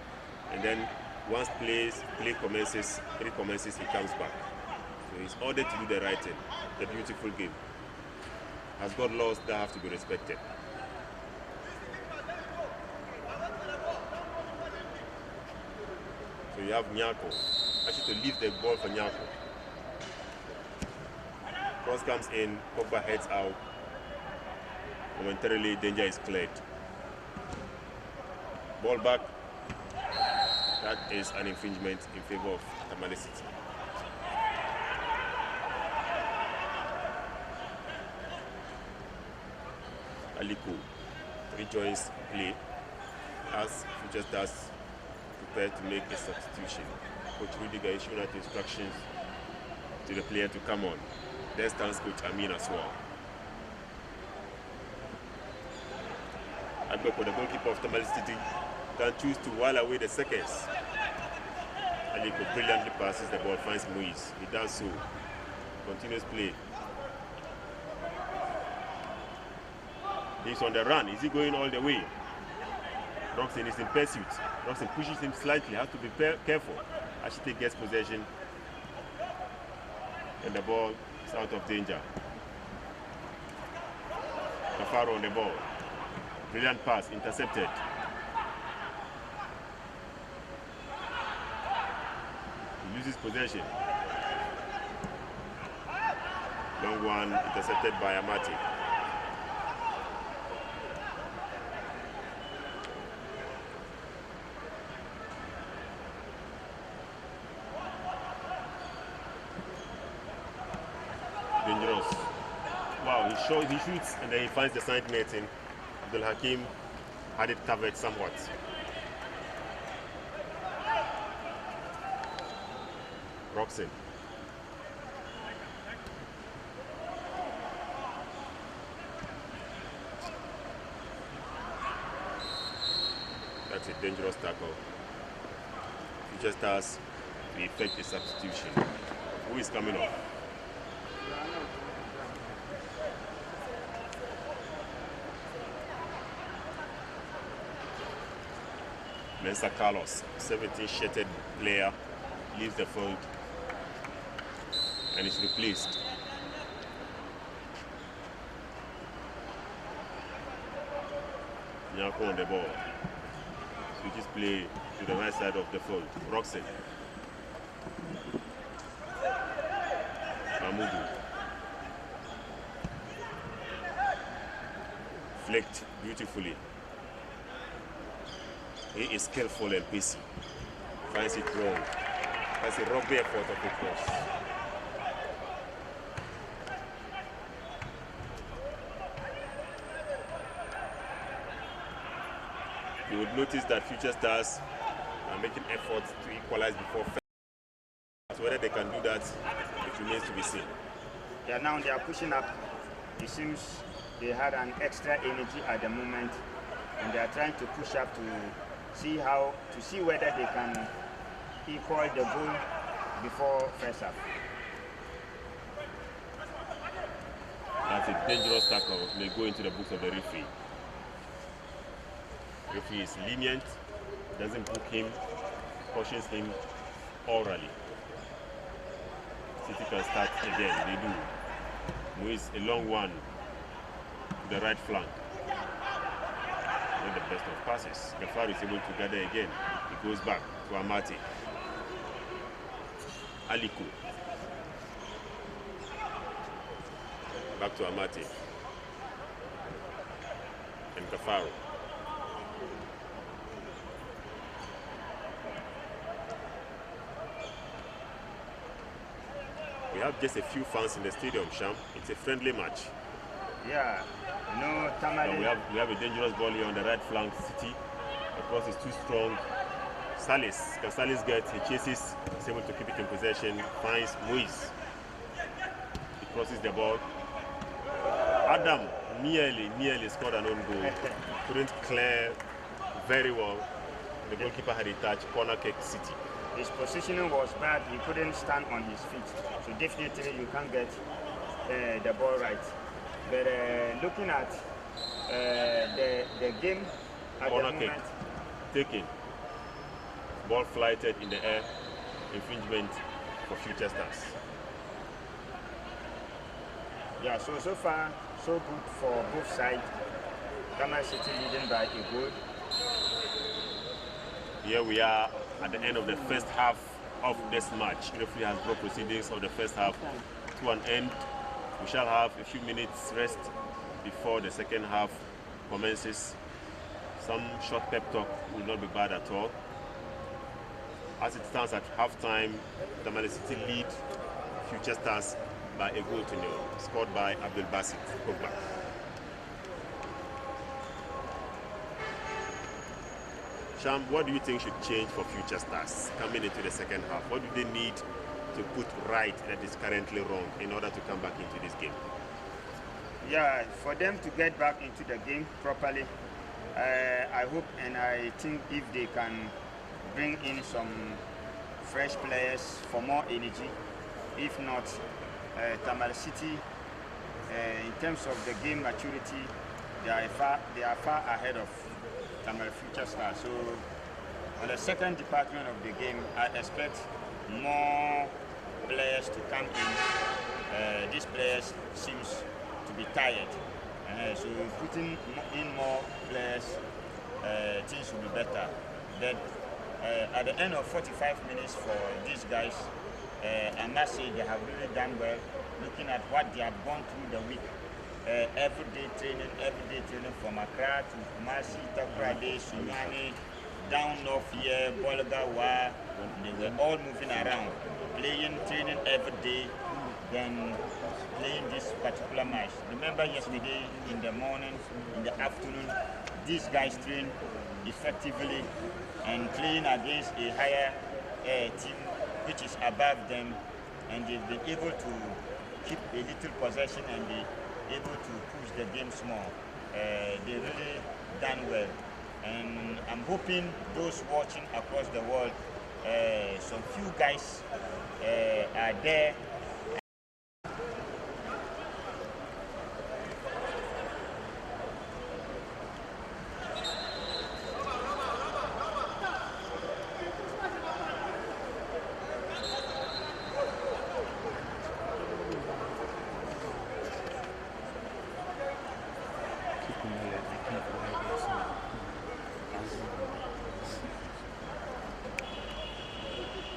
[SPEAKER 1] and then once play commences, he comes back. So he's ordered to do the right thing. The beautiful game. As God laws that have to be respected. So you have Nyako. Actually, to leave the ball for Nyako. Cross comes in, Pogba heads out. Momentarily, danger is cleared. Ball back. That is an infringement in favor of Tamale City. Aliko rejoins play as Future Stars prepare to make a substitution. Coach Rudiger issuing out instructions to the player to come on. There stands Coach Amin as well. Agbeko, the goalkeeper of Tamale City, can choose to while away the seconds. Aliko brilliantly passes the ball, finds Moise. He does so. Continuous play. He's on the run. Is he going all the way? Roxon is in pursuit. Roxon pushes him slightly. Has to be careful. Ashite gets possession. And the ball is out of danger. Kafaro on the ball. Brilliant pass, intercepted. He loses possession. Long one, intercepted by Amati. Dangerous. Wow, he shoots and then he finds the side netting. Abdul Hakim had it covered somewhat. Roxon. That's a dangerous tackle. Future Stars to effect a substitution. Who is coming off? Mensa Carlos, 17-shirted player, leaves the field and is replaced. Nyako on the ball. Switches play to the right side of the field. Roxon. Mahmoudou. Flicked beautifully. He is skillful and pacey. Finds it wrong. That's a rugby effort of the cross. You would notice that Future Stars are making efforts to equalize before first. Whether they can do that, it remains to be seen.
[SPEAKER 2] Yeah, now they are pushing up. It seems they had an extra energy at the moment, and they are trying to push up to see whether they can equal the goal before first half.
[SPEAKER 1] That's a dangerous tackle. May go into the books of the referee. Referee is lenient, doesn't book him, cautions him orally. City can start again. They do. Moise a long one to the right flank. Not the best of passes. Gafar is able to gather again. He goes back to Amati. Aliko. Back to Amati. And Gafaro. We have just a few fans in the stadium, Sham. It's a friendly match.
[SPEAKER 2] Yeah. No, Tamale.
[SPEAKER 1] We have a dangerous ball here on the right flank. City. The cross is too strong. Salis. Can Salis get? He chases. He's able to keep it in possession. Finds Moise. He crosses the ball. Adam nearly scored an own goal. Couldn't clear very well. The goalkeeper had a touch. Corner kick, City.
[SPEAKER 2] His positioning was bad. He couldn't stand on his feet. So definitely you can't get the ball right. But looking at the game at
[SPEAKER 1] corner
[SPEAKER 2] the moment,
[SPEAKER 1] kick taken. Ball flighted in the air. Infringement for Future Stars.
[SPEAKER 2] Yeah, so far so good for both sides. Tamale City leading by a goal.
[SPEAKER 1] Here we are at the end of the first half of this match. The referee has brought proceedings of the first half to an end. We shall have a few minutes rest before the second half commences. Some short pep talk will not be bad at all. As it stands at halftime, Tamale City lead Future Stars by a goal to nil, scored by Abdul Basit Pogba. Sham, what do you think should change for Future Stars coming into the second half? What do they need to put right that is currently wrong in order to come back into this game?
[SPEAKER 2] Yeah, for them to get back into the game properly, I hope and I think if they can bring in some fresh players for more energy, if not, Tamale City, in terms of the game maturity, they are far ahead of Tamale Future Stars. So on the second department of the game, I expect more players to come in. These players seems to be tired. So putting in more players, things will be better. Then at the end of 45 minutes for these guys, I must say they have really done well, looking at what they have gone through the week. Everyday training from Accra to Kumasi, Takoradi, Sunyani, down north here, Bolgawa. They were all moving around, training every day, then playing this particular match. Remember yesterday in the morning, in the afternoon, these guys trained effectively and playing against a higher team which is above them, and they've been able to keep a little possession and be able to push the game small. They really done well, and I'm hoping those watching across the world, some few guys are there.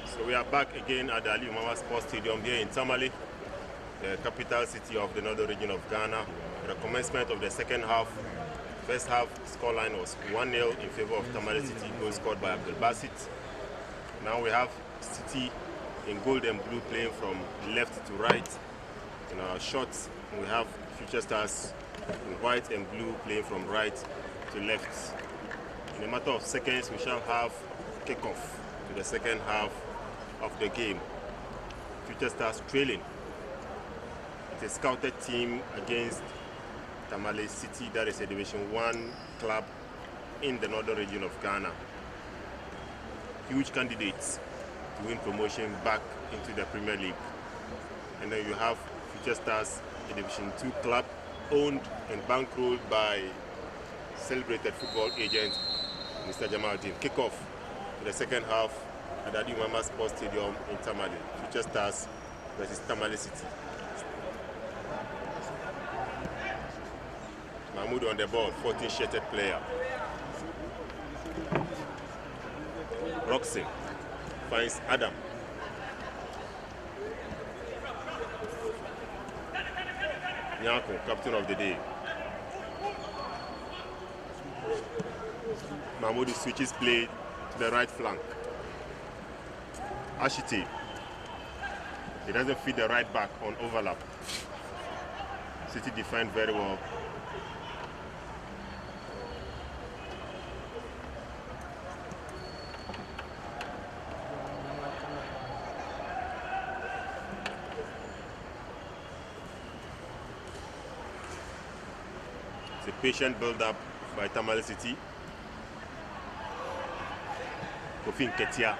[SPEAKER 1] So we are back again at the Ali Umama Sports Stadium here in Tamale, the capital city of the northern region of Ghana. At the commencement of the second half, first half scoreline was 1-0 in favor of Tamale City, goal scored by Abdul Basit. Now we have City in gold and blue playing from left to right. In our shots, we have Future Stars in white and blue playing from right to left. In a matter of seconds, we shall have kickoff to the second half of the game. Future Stars trailing. It's a scouted team against Tamale City, that is a Division 1 club in the northern region of Ghana. Huge candidates to win promotion back into the Premier League. And then you have Future Stars, a Division 2 club owned and bankrolled by celebrated football agent Mr. Jamal Din. Kickoff to the second half at the Umama Sports Stadium in Tamale. Future Stars versus Tamale City. Mahmoud on the ball, 14-shirted player. Roxy finds Adam. Nyako, captain of the day. Mahmoud switches play to the right flank. Ashiti. He doesn't feed the right back on overlap. City defined very well. It's a patient build-up by Tamale City. Kofi Nketia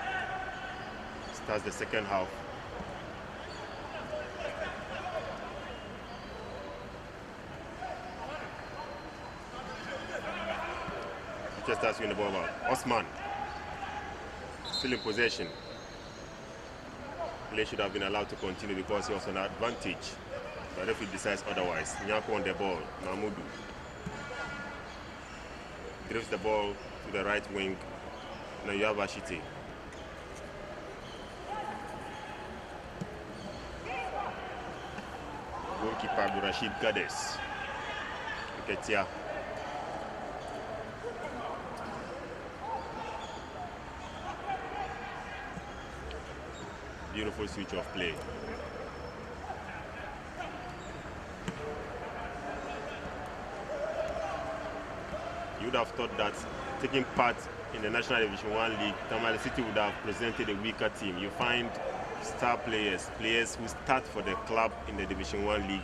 [SPEAKER 1] starts the second half. Just starts winning the ball out. Osman still in possession. Play should have been allowed to continue because he was on advantage. But if he decides otherwise, Nyako on the ball. Mahmoud drifts the ball to the right wing. Now you have Ashiti. Goalkeeper Rashid Gades. Nketia. Beautiful switch of play. You would have thought that taking part in the National Division 1 League, Tamale City would have presented a weaker team. You find star players, players who start for the club in the Division 1 League,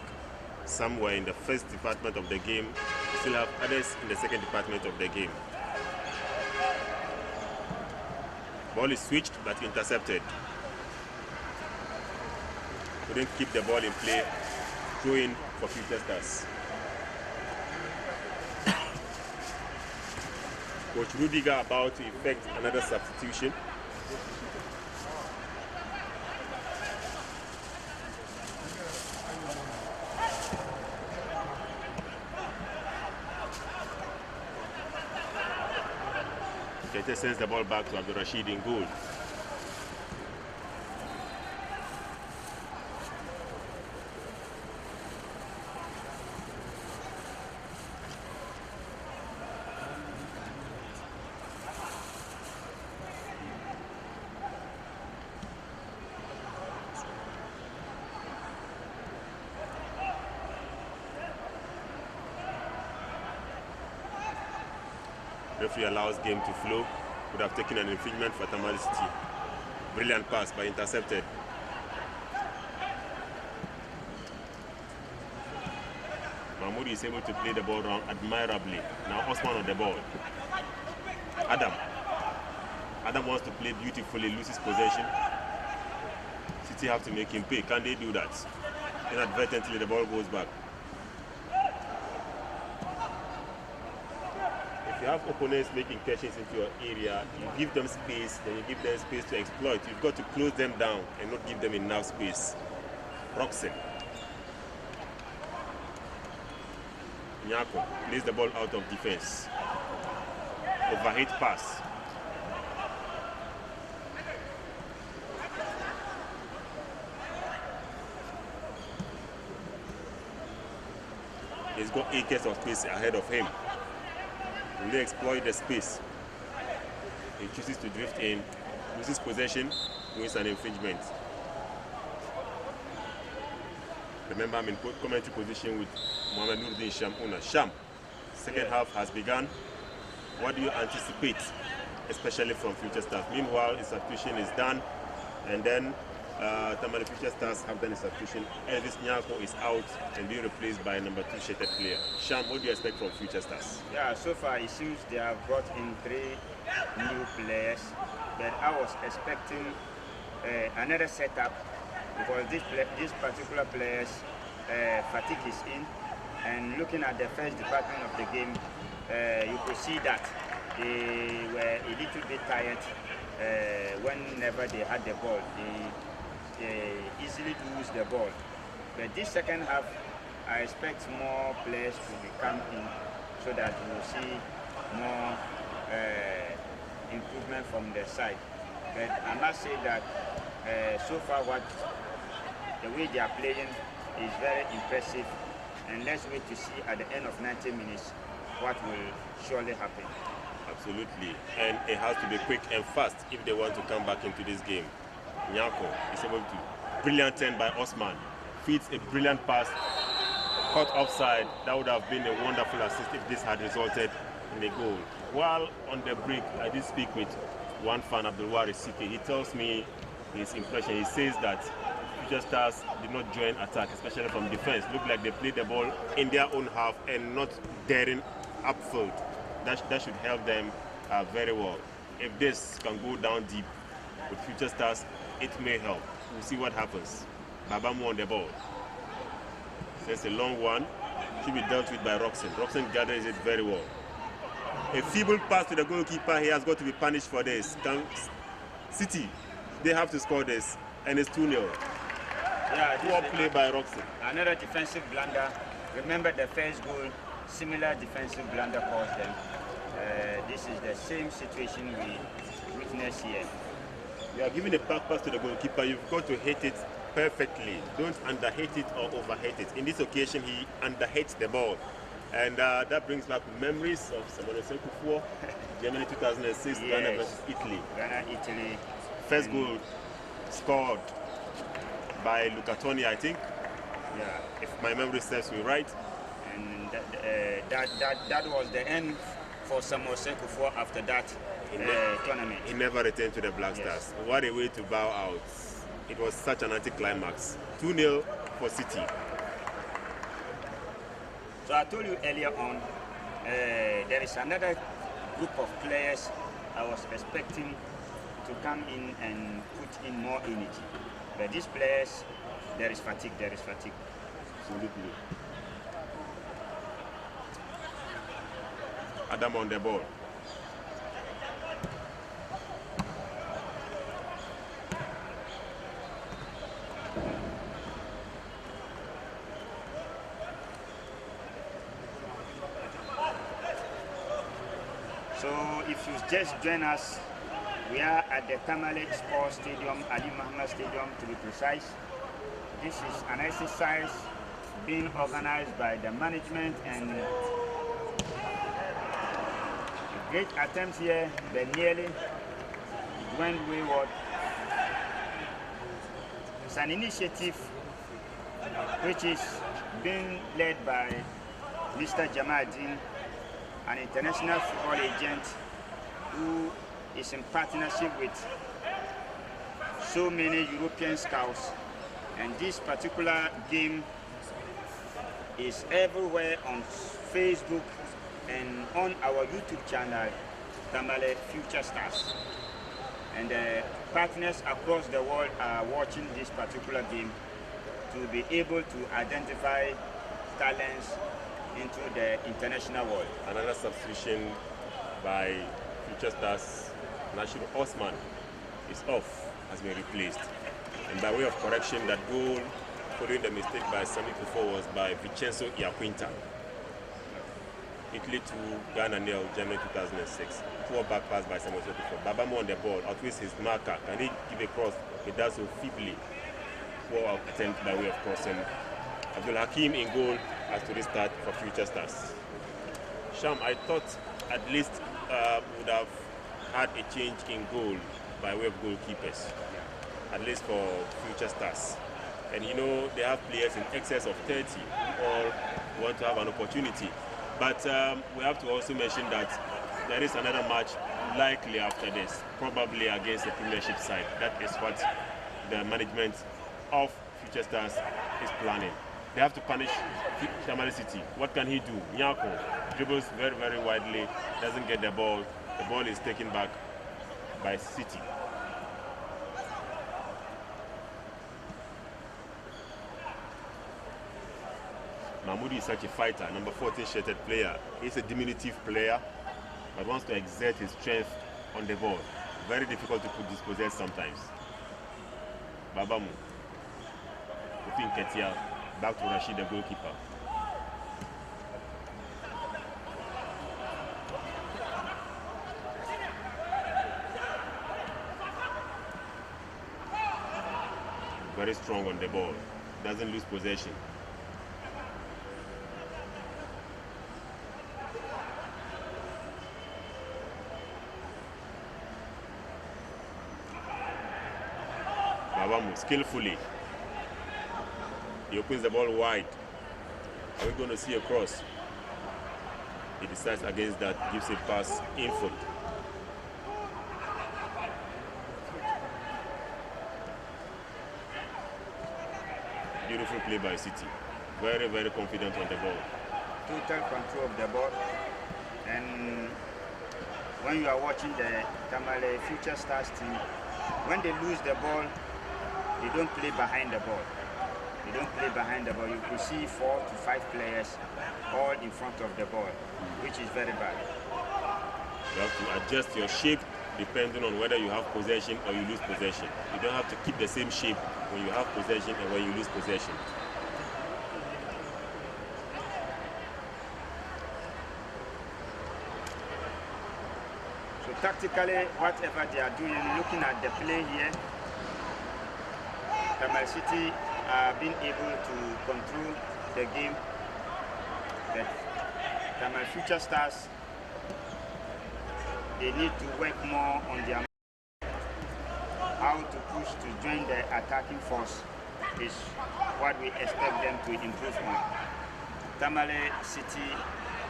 [SPEAKER 1] Some were in the first department of the game. We still have others in the second department of the game. Ball is switched but intercepted. Couldn't keep the ball in play. Throw in for Future Stars. Coach Rudiger about to effect another substitution. Kete sends the ball back to Abdul Rashid in goal. Referee allows game to flow. Would have taken an infringement for Tamale City. Brilliant pass, but intercepted. Mahmoud is able to play the ball around admirably. Now Osman on the ball. Adam wants to play beautifully, loses possession. City have to make him pay. Can they do that? Inadvertently, the ball goes back. If you have opponents making catches into your area, you give them space, then you give them space to exploit. You've got to close them down and not give them enough space. Roxen. Nyako plays the ball out of defense. Overhead pass. He's got acres of space ahead of him. Will they exploit the space? He chooses to drift in, loses possession, wins an infringement. Remember, I'm in commentary position with Mohamed Noordin Shamuna. Sham, second half has begun. What do you anticipate, especially from Future Stars? Meanwhile, his substitution is done, and then Tamale Future Stars have done a substitution. Elvis Nyako is out and being replaced by number 2 shirted player. Sham, what do you expect from Future Stars?
[SPEAKER 2] Yeah, so far it seems they have brought in 3 new players, but I was expecting another setup because this particular players fatigue is in, and looking at the first department of the game, you could see that they were a little bit tired whenever they had the ball. They easily lose the ball. But this second half, I expect more players to come in so that we will see more improvement from the side. But I must say that so far the way they are playing is very impressive, and let's wait to see at the end of 90 minutes what will surely happen.
[SPEAKER 1] Absolutely, and it has to be quick and fast if they want to come back into this game. Nyako is able to, brilliant turn by Osman, feeds a brilliant pass, caught offside. That would have been a wonderful assist if this had resulted in a goal. While on the break, I did speak with one fan, Abdulwari Sike. He tells me his impression. He says that Future Stars did not join attack, especially from defense. Looked like they played the ball in their own half and not daring upfield. That should help them very well. If this can go down deep with Future Stars, it may help. We'll see what happens. Babamu on the ball. So it's a long one. Should be dealt with by Roxen. Roxen gathers it very well. A feeble pass to the goalkeeper. He has got to be punished for this. City, they have to score this, and it's 2-0.
[SPEAKER 2] Yeah,
[SPEAKER 1] poor play by Roxen.
[SPEAKER 2] Another defensive blunder. Remember the first goal, similar defensive blunder caused them. This is the same situation we witness here.
[SPEAKER 1] You are giving a back pass to the goalkeeper. You've got to hit it perfectly. Don't underhit it or overhit it. In this occasion, he underhit the ball. And that brings back memories of Samuel Sekufuor, Germany 2006, yes. Ghana versus Italy.
[SPEAKER 2] Ghana, Italy.
[SPEAKER 1] First goal scored by Luca Toni, I think.
[SPEAKER 2] Yeah.
[SPEAKER 1] If my memory serves me right.
[SPEAKER 2] And that was the end for Samuel Sekufuor after that tournament.
[SPEAKER 1] He never returned to the Black Stars. Yes. What a way to bow out. It was such an anticlimax. 2-0 for City.
[SPEAKER 2] So I told you earlier on, there is another group of players I was expecting to come in and put in more energy. But these players, there is fatigue.
[SPEAKER 1] Absolutely. Adam on the ball.
[SPEAKER 2] So if you just join us, we are at the Tamale Sports Stadium, Ali Muhammad Stadium to be precise. This is an exercise being organized by the management, and a great attempt here, but nearly went wayward. It's an initiative which is being led by Mr. Jamadin, an international football agent who is in partnership with so many European scouts. And this particular game is everywhere on Facebook and on our YouTube channel, Tamale Future Stars. And partners across the world are watching this particular game to be able to identify talents into the international world.
[SPEAKER 1] Another substitution by Future Stars, Nashir Osman is off, has been replaced. And by way of correction, that goal following the mistake by Sami Kufo was by Vincenzo Iaquinta. Italy to Ghana nil, January 2006. Poor back pass by Samuel Kufo. Babamo on the ball, outweighs his marker. Can he give a cross? He does so feebly. Poor attempt by way of crossing. Abdul Hakim in goal has to restart for Future Stars. Sham, I thought at least would have had a change in goal by way of goalkeepers, at least for Future Stars. And you know, they have players in excess of 30 who all want to have an opportunity. But we have to also mention that there is another match likely after this, probably against the Premiership side. That is what the management of Future Stars is planning. They have to punish Tamale City. What can he do? Nyako dribbles very, very widely, doesn't get the ball. The ball is taken back by City. Mahmoudi is such a fighter, number 14 shirted player. He's a diminutive player, but wants to exert his strength on the ball. Very difficult to put dispossessed sometimes. Babamu. Ufin Ketia. Back to Rashid, the goalkeeper. Very strong on the ball. Doesn't lose possession. Babamu skillfully. He opens the ball wide. Are we going to see a cross? He decides against that, gives a pass in foot. Beautiful play by City. Very, very confident on the ball.
[SPEAKER 2] Total control of the ball. And when you are watching the Tamale Future Stars team, when they lose the ball, they don't play behind the ball. They don't play behind the ball. You could see 4 to 5 players all in front of the ball, which is very bad.
[SPEAKER 1] You have to adjust your shape depending on whether you have possession or you lose possession. You don't have to keep the same shape when you have possession and when you lose possession.
[SPEAKER 2] So tactically, whatever they are doing, looking at the play here, Tamale City are being able to control the game. But Tamale Future Stars, they need to work more on their how to push to join the attacking force is what we expect them to improve on. Tamale City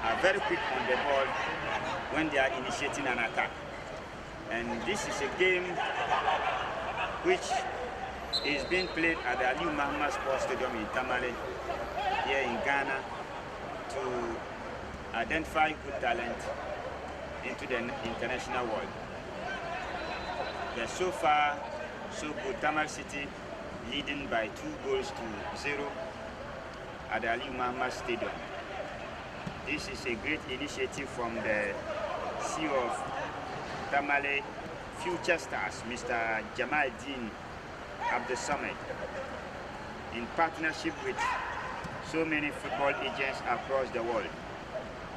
[SPEAKER 2] are very quick on the ball when they are initiating an attack. And this is a game which is being played at the Ali Muhammad Sports Stadium in Tamale, here in Ghana. to identify good talent into the international world. But so far, so good. Tamale City leading by 2-0 at the Ali Muhammad Stadium. This is a great initiative from the CEO of Tamale Future Stars, Mr. Jamal Din Abdul Samad, in partnership with so many football agents across the world,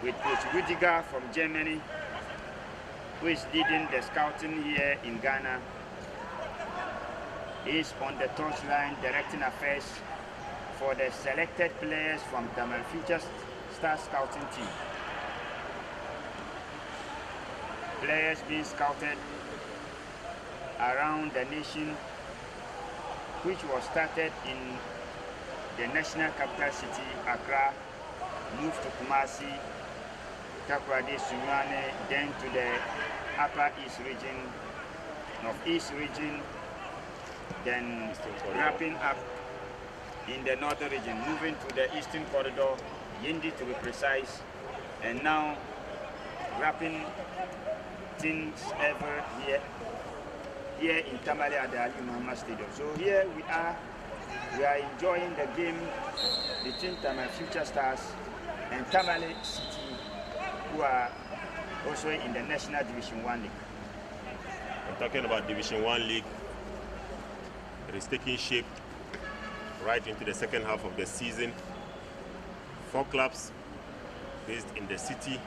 [SPEAKER 2] with Coach Rudiger from Germany, who is leading the scouting here in Ghana. He is on the touchline directing affairs for the selected players from Tamale Future Star Scouting team. Players being scouted around the nation, which was started in the national capital city, Accra, moved to Kumasi, Takoradi, Sunyane, then to the Upper East region, Northeast region, then wrapping up in the northern region, moving to the Eastern Corridor, Yindi to be precise, and now wrapping things ever here in Tamale at the Ali Muhammad Stadium. So here we are enjoying the game between Tamale Future Stars and Tamale City, who are also in the National Division 1 League.
[SPEAKER 1] I'm talking about Division 1 League. It is taking shape right into the second half of the season. 4 clubs based in the city.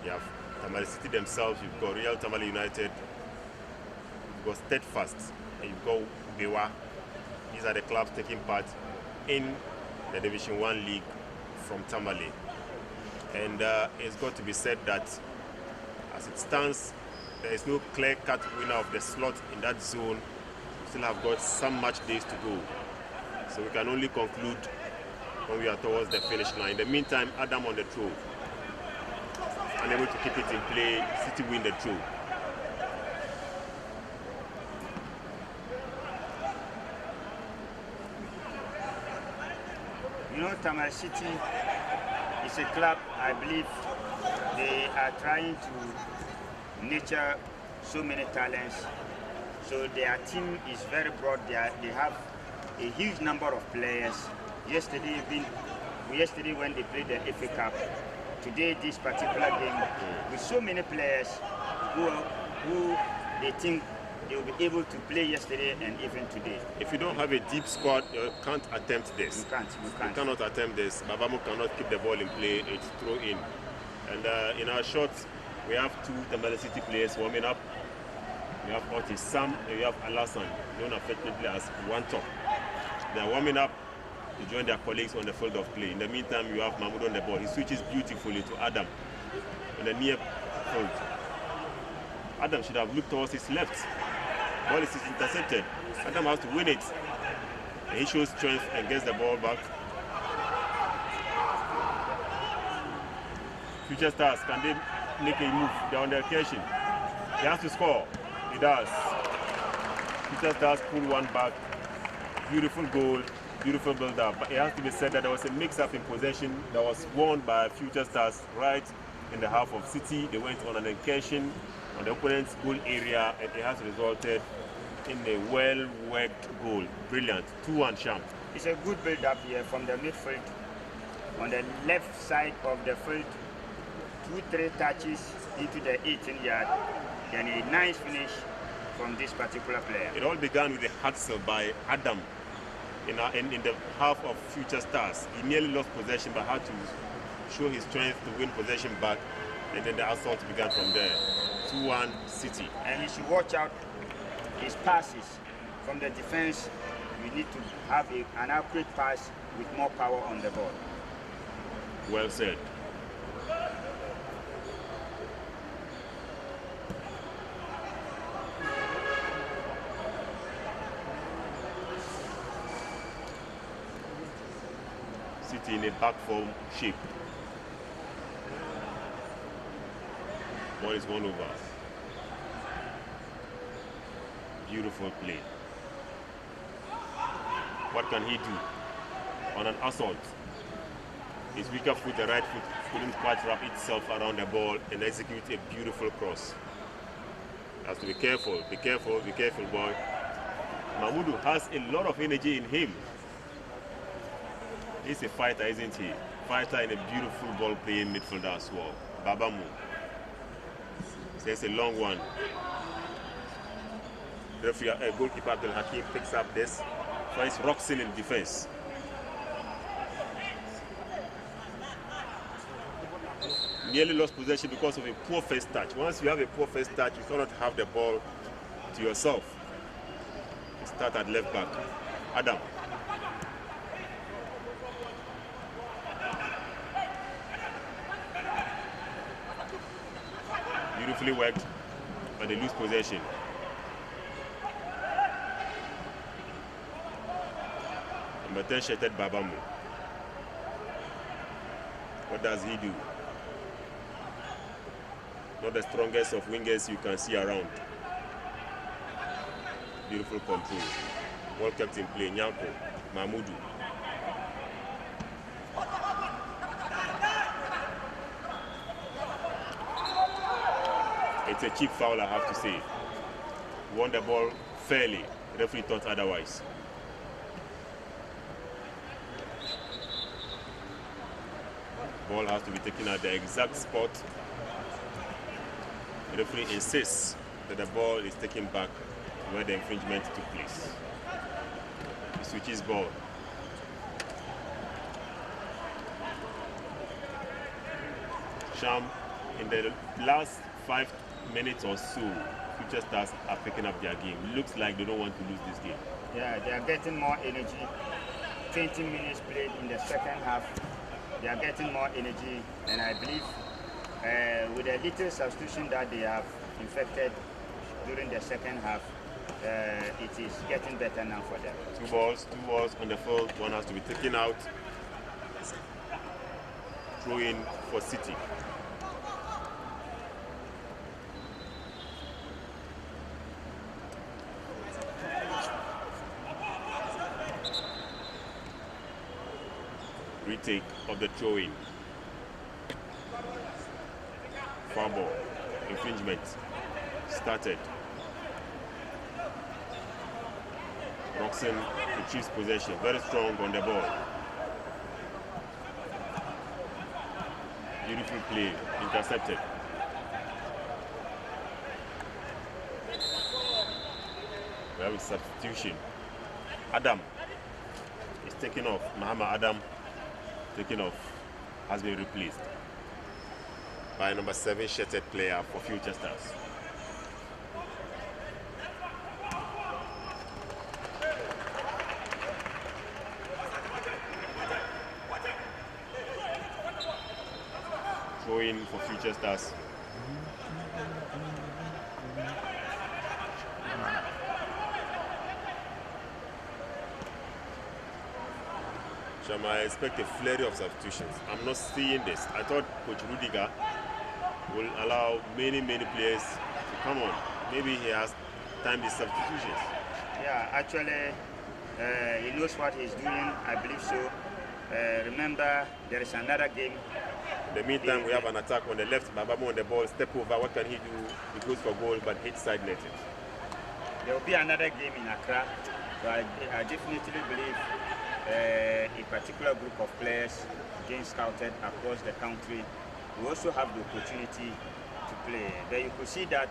[SPEAKER 1] You have Tamale City themselves, you've got Real Tamale United, you've got Steadfast, and you've got Bewa. These are the clubs taking part in the Division 1 League from Tamale. And it's got to be said that as it stands, there is no clear-cut winner of the slot in that zone. We still have got some match days to go. So we can only conclude when we are towards the finish line. In the meantime, Adam on the throw. Unable to keep it in play, City win the throw.
[SPEAKER 2] You know, Tamale City is a club, I believe they are trying to nurture so many talents. So their team is very broad. They have a huge number of players. Yesterday when they played the FA Cup, today this particular game, with so many players who they think they will be able to play yesterday and even today.
[SPEAKER 1] If you don't have a deep squad, you can't attempt this.
[SPEAKER 2] You can't.
[SPEAKER 1] You cannot attempt this. Babamu cannot keep the ball in play, it's throw in. And in our shots, we have 2 Tamale City players warming up. We have Otis Sam and we have Alassane, known affectionately as One Top. They are warming up to join their colleagues on the field of play. In the meantime, you have Mahmoud on the ball. He switches beautifully to Adam in the near field. Adam should have looked towards his left. Ball is intercepted. Adam has to win it. And he shows strength and gets the ball back. Future Stars, can they make a move? They're on the occasion. He has to score. He does. Future Stars pull one back. Beautiful goal, beautiful build-up. But it has to be said that there was a mix-up in possession that was won by Future Stars right in the half of City. They went on an incursion on the opponent's goal area, and it has resulted in a well-worked goal. Brilliant. 2-1 Sham.
[SPEAKER 2] It's a good build-up here from the midfield. On the left side of the field, 2-3 touches into the 18-yard, then a nice finish from this particular player.
[SPEAKER 1] It all began with a hustle by Adam in the half of Future Stars. He nearly lost possession but had to show his strength to win possession back, and then the assault began from there. 2-1 City.
[SPEAKER 2] And he should watch out his passes from the defense. You need to have an accurate pass with more power on the ball.
[SPEAKER 1] Well said. City in a back four shape. Ball is won over. Beautiful play. What can he do on an assault? His weaker foot, the right foot, couldn't quite wrap itself around the ball and execute a beautiful cross. Has to be careful, be careful, boy. Mahmoudou has a lot of energy in him. He's a fighter, isn't he? Fighter and a beautiful ball-playing midfielder as well. Babamu. It's a long one. Referee, goalkeeper Abdul Hakim picks up this. Finds Roxin in defense. Nearly lost possession because of a poor first touch. Once you have a poor first touch, you cannot have the ball to yourself. Start at left back. Adam. Beautifully worked, but they lose possession. Number 10, Shetet Babamu. What does he do? Not the strongest of wingers you can see around. Beautiful control. Well kept in play. Nyanko, Mahmoudou. It's a cheap foul, I have to say. Won the ball fairly. The referee thought otherwise. Ball has to be taken at the exact spot. The referee insists that the ball is taken back where the infringement took place. He switches ball. Sham, in the last 5 minutes or so, Future Stars are picking up their game. Looks like they don't want to lose this game.
[SPEAKER 2] Yeah, they are getting more energy. 20 minutes played in the second half. They are getting more energy, and I believe with the little substitution that they have infected during the second half, it is getting better now for them.
[SPEAKER 1] Two balls on the field. One has to be taken out. Throw in for City. Retake of the throw-in. Foul ball. Infringement. Started. Roxen retrieves possession. Very strong on the ball. Beautiful play. Intercepted. We have a substitution. Adam is taken off. Muhammad Adam taken off, has been replaced by number 7 shirted player for Future Stars. Throw in for Future Stars. I expect a flurry of substitutions. I'm not seeing this. I thought Coach Rudiger will allow many players to come on. Maybe he has timed his substitutions.
[SPEAKER 2] Yeah, actually, he knows what he's doing. I believe so. Remember, there is another game.
[SPEAKER 1] In the meantime, we have an attack on the left. Babamu on the ball, step over. What can he do? He goes for goal, but hits side netted.
[SPEAKER 2] There will be another game in Accra. So I definitely believe a particular group of players being scouted across the country will also have the opportunity to play. But you could see that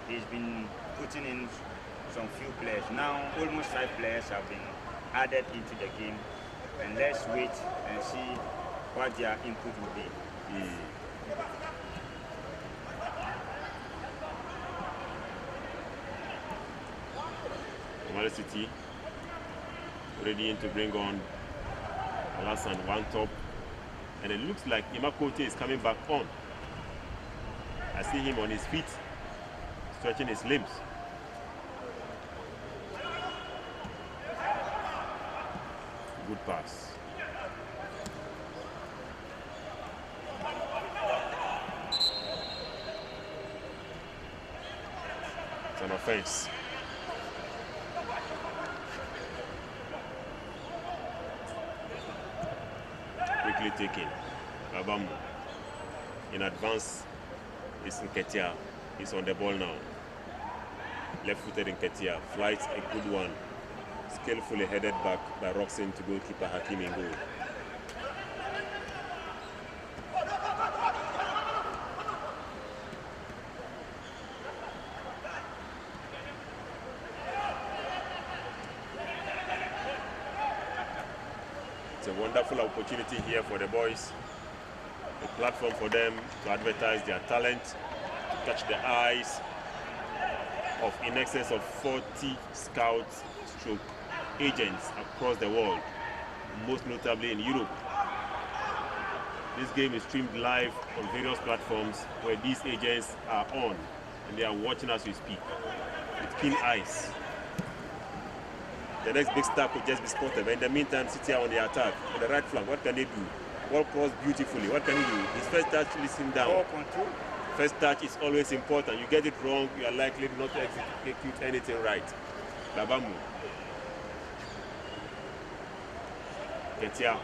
[SPEAKER 2] he's been putting in some few players. Now almost 5 players have been added into the game, and let's wait and see what their input will be.
[SPEAKER 1] Tamale City ready to bring on Alassane one top, and it looks like Imakote is coming back on. I see him on his feet, stretching his limbs. Good pass. It's an offense. quickly taken. Babamu in advance is Nketia. He's on the ball now. Left-footed Nketia. Flights a good one. Skillfully headed back by Roxen to goalkeeper Hakim in goal. It's a wonderful opportunity here for the boys. A platform for them to advertise their talent, to catch the eyes of in excess of 40 scouts stroke agents across the world, most notably in Europe. This game is streamed live on various platforms where these agents are on and they are watching as we speak with keen eyes. The next big star could just be spotted, but in the meantime, City are on the attack on the right flank. What can they do? Ball cross beautifully. What can he do? His first touch leads him down. First touch is always important. You get it wrong, you are likely not to execute anything right. Babamu. Ketia.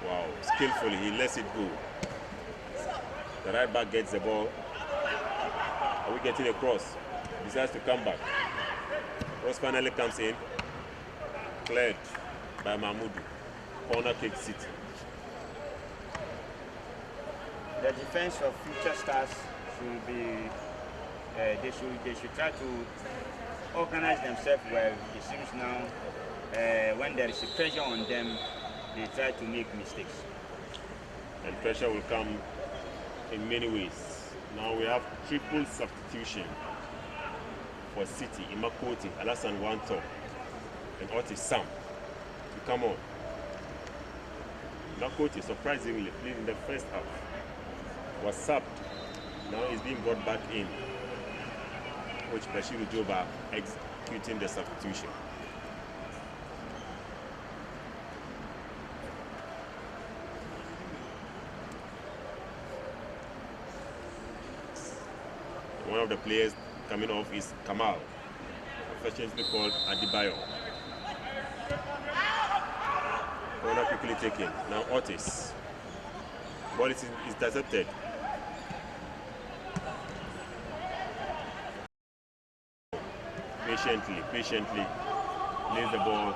[SPEAKER 1] Wow, skillfully he lets it go. The right back gets the ball. Are we getting a cross? Decides to come back. Cross finally comes in. Cleared by Mahmoudou. Corner kick City.
[SPEAKER 2] The defense of future stars should be, they should try to organize themselves well. It seems now when there is a pressure on them, they try to make mistakes.
[SPEAKER 1] And pressure will come in many ways. Now we have triple substitution for City. Imakoti, Alassane Wanto, and Otis Sam to come on. Imakoti surprisingly played in the first half. Was subbed. Now he's being brought back in. Coach Bashiru Joba executing the substitution. One of the players coming off is Kamal, affectionately called Adibayo. Corner quickly taken. Now Otis. Ball is intercepted. Patiently lays the ball.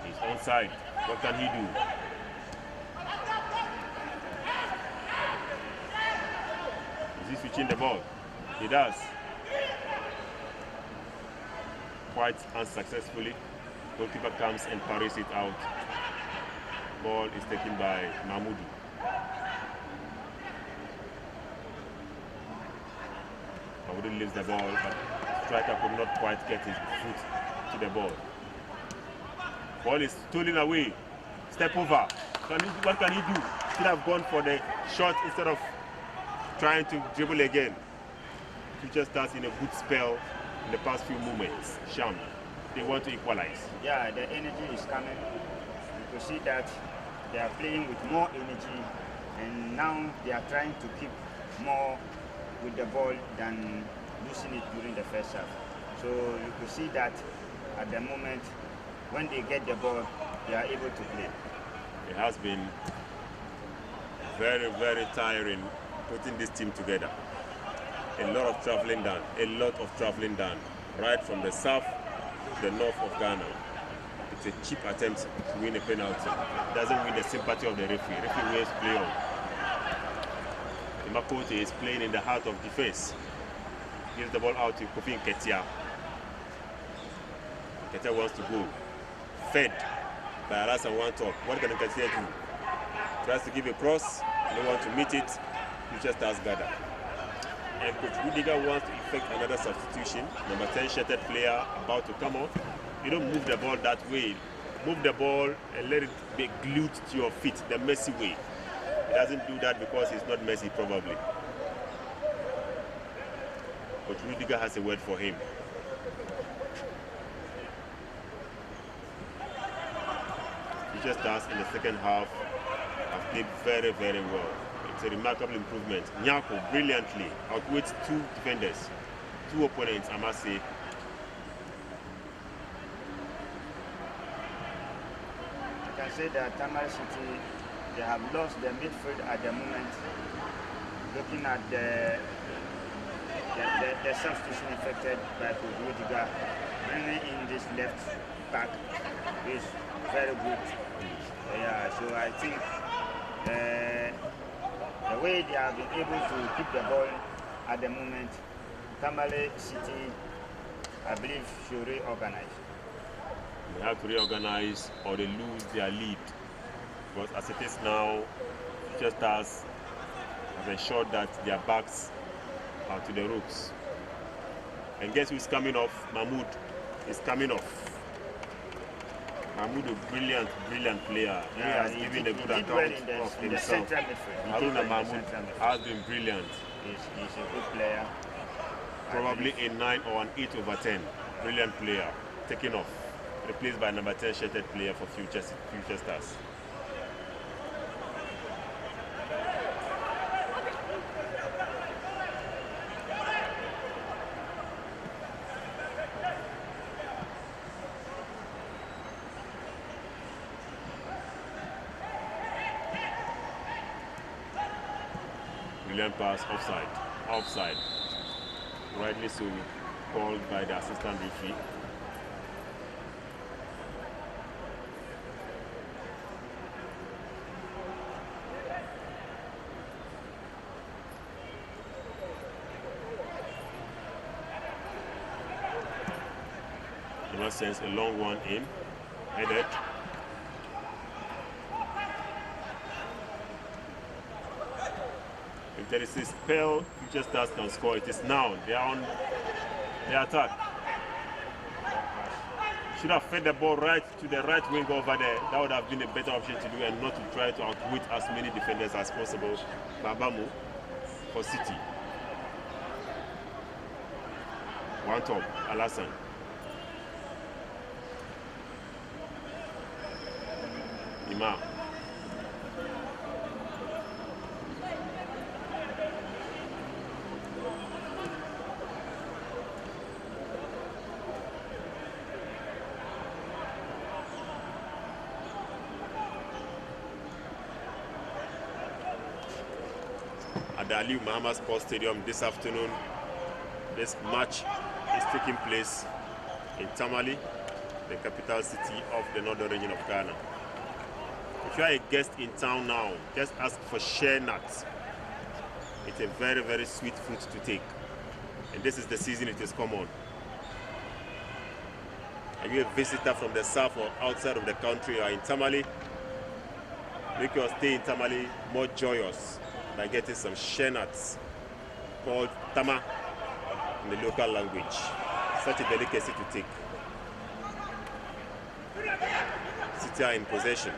[SPEAKER 1] He's onside. What can he do? Is he switching the ball? He does. Quite unsuccessfully. Goalkeeper comes and parries it out. Ball is taken by Mahmoudou. Mahmoudou leaves the ball, but striker could not quite get his foot to the ball. Ball is stolen away. Step over. What can he do? Should have gone for the shot instead of trying to dribble again. Future Stars in a good spell in the past few moments. Sham, they want to equalize.
[SPEAKER 2] Yeah, the energy is coming. You can see that they are playing with more energy, and now they are trying to keep more with the ball than losing it during the first half. So you can see that at the moment, when they get the ball, they are able to play.
[SPEAKER 1] It has been very, very tiring putting this team together. A lot of traveling done, right from the south to the north of Ghana. It's a cheap attempt to win a penalty. It doesn't win the sympathy of the referee. The referee waves play on. Imakoti is playing in the heart of defense. Gives the ball out to Kofi Nketia. Nketia wants to go. Fed by Alassane Wanto. What can Nketia do? Tries to give a cross. They want to meet it. Future Stars gather. And Coach Rudiger wants to effect another substitution. Number 10 shirted player about to come on. You don't move the ball that way. Move the ball and let it be glued to your feet the Messi way. He doesn't do that because he's not Messi, probably. Coach Rudiger has a word for him. Future Stars in the second half have played very, very well. It's a remarkable improvement. Nyako brilliantly outweighs two defenders, two opponents, I must say.
[SPEAKER 2] can say that Tamale City, they have lost their midfield at the moment. Looking at the substitution affected by Rudiger, bringing in this left back is very good. Yeah, so I think the way they have been able to keep the ball at the moment, Tamale City, I believe, should reorganize.
[SPEAKER 1] They have to reorganize or they lose their lead. Because as it is now, Future Stars have ensured that their backs are to the ropes. And guess who's coming off? Mahmoud is coming off. Mahmoud, a brilliant player. He has given a good account of himself. Haruna Mahmoud has been brilliant.
[SPEAKER 2] He's a good player.
[SPEAKER 1] Probably a 9 or an 8/10. Brilliant player. Taking off. Replaced by number 10 shirted player for Future Stars. Brilliant pass, offside. Rightly so, called by the assistant referee. Sends a long one in, headed. If there is a spell Future Stars can score, it is now. They are on the attack. Should have fed the ball right to the right wing over there. That would have been a better option to do, and not to try to outwit as many defenders as possible. Babamu for City. One top, Alassane. Ima. At the Ali Muhammad Sports Stadium this afternoon, this match is taking place in Tamale, the capital city of the northern region of Ghana. If you are a guest in town now, just ask for share nuts. It's a very, very sweet fruit to take. And this is the season it is common. Are you a visitor from the south or outside of the country or in Tamale? Make your stay in Tamale more joyous by getting some share nuts called tama in the local language. Such a delicacy to take. City are in possession.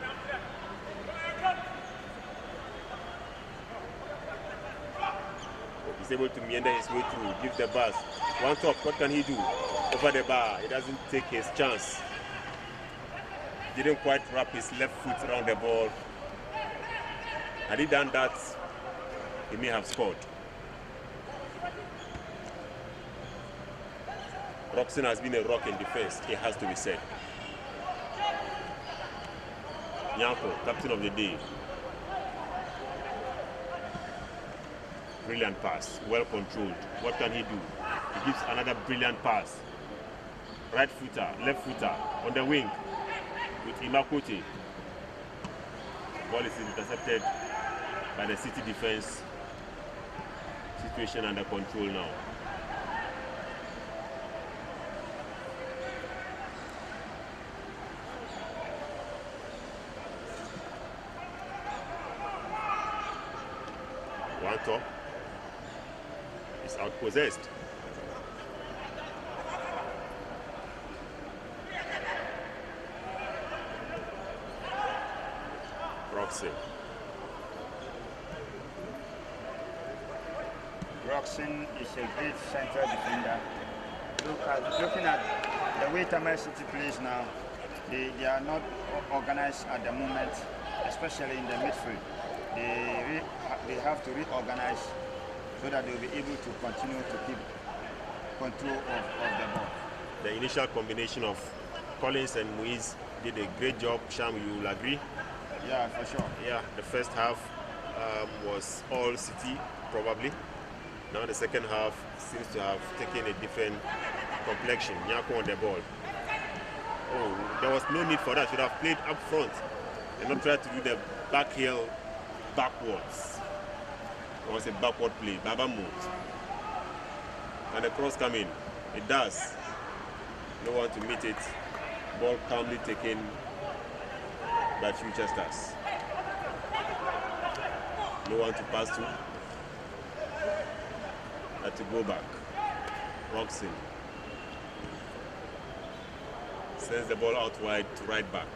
[SPEAKER 1] He's able to meander his way through, give the pass. One top, what can he do? Over the bar, he doesn't take his chance. Didn't quite wrap his left foot around the ball. Had he done that, he may have scored. Roxon has been a rock in defense, it has to be said. Nyanko, captain of the day. Brilliant pass, well controlled. What can he do? He gives another brilliant pass. Right footer, left footer, on the wing with Imakote. Ball is intercepted by the City defense. Situation under control now. One top is outpossessed.
[SPEAKER 2] Roxon is a great central defender. Looking at the way Tamale City plays now, they are not organized at the moment, especially in the midfield. They have to reorganize so that they'll be able to continue to keep control of the ball.
[SPEAKER 1] The initial combination of Collins and Muiz did a great job. Sham, you will agree?
[SPEAKER 2] Yeah, for sure.
[SPEAKER 1] Yeah, the first half was all City, probably. Now the second half seems to have taken a different complexion. Nyako on the ball. Oh, there was no need for that. Should have played up front and not try to do the back heel backwards. It was a backward play. Baba moved. And the cross come in. It does. No one to meet it. Ball calmly taken by Future Stars. No one to pass to. Had to go back. Roxon sends the ball out wide to right back.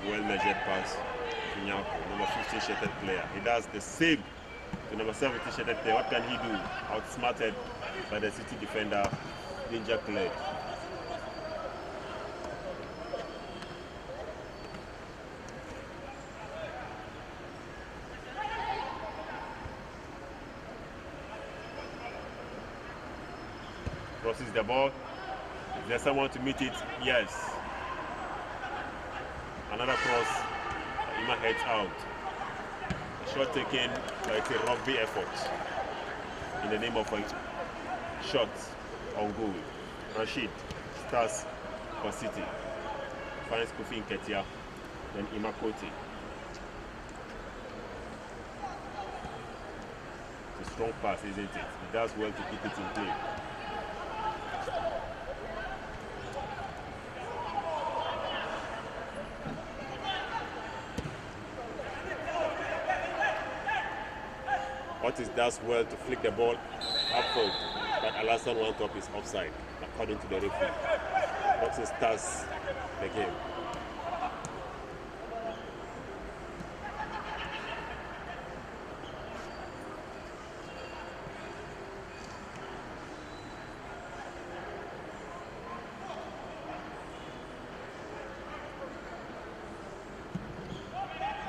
[SPEAKER 1] Well measured pass to Nyako, number 15 shirted player. He does the same to number 17 shirted player. What can he do? Outsmarted by the City defender, Danger Cleared. Crosses the ball. Is there someone to meet it? Yes. Another cross. Ima heads out. A shot taken, but it's a rugby effort in the name of a shot on goal. Rashid starts for City. Finds Kofi Nketiah, then Ima Kote. It's a strong pass, isn't it? He does well to keep it in play. Otis does well to flick the ball upward, but Alassane one top is offside, according to the referee. Otis starts the game.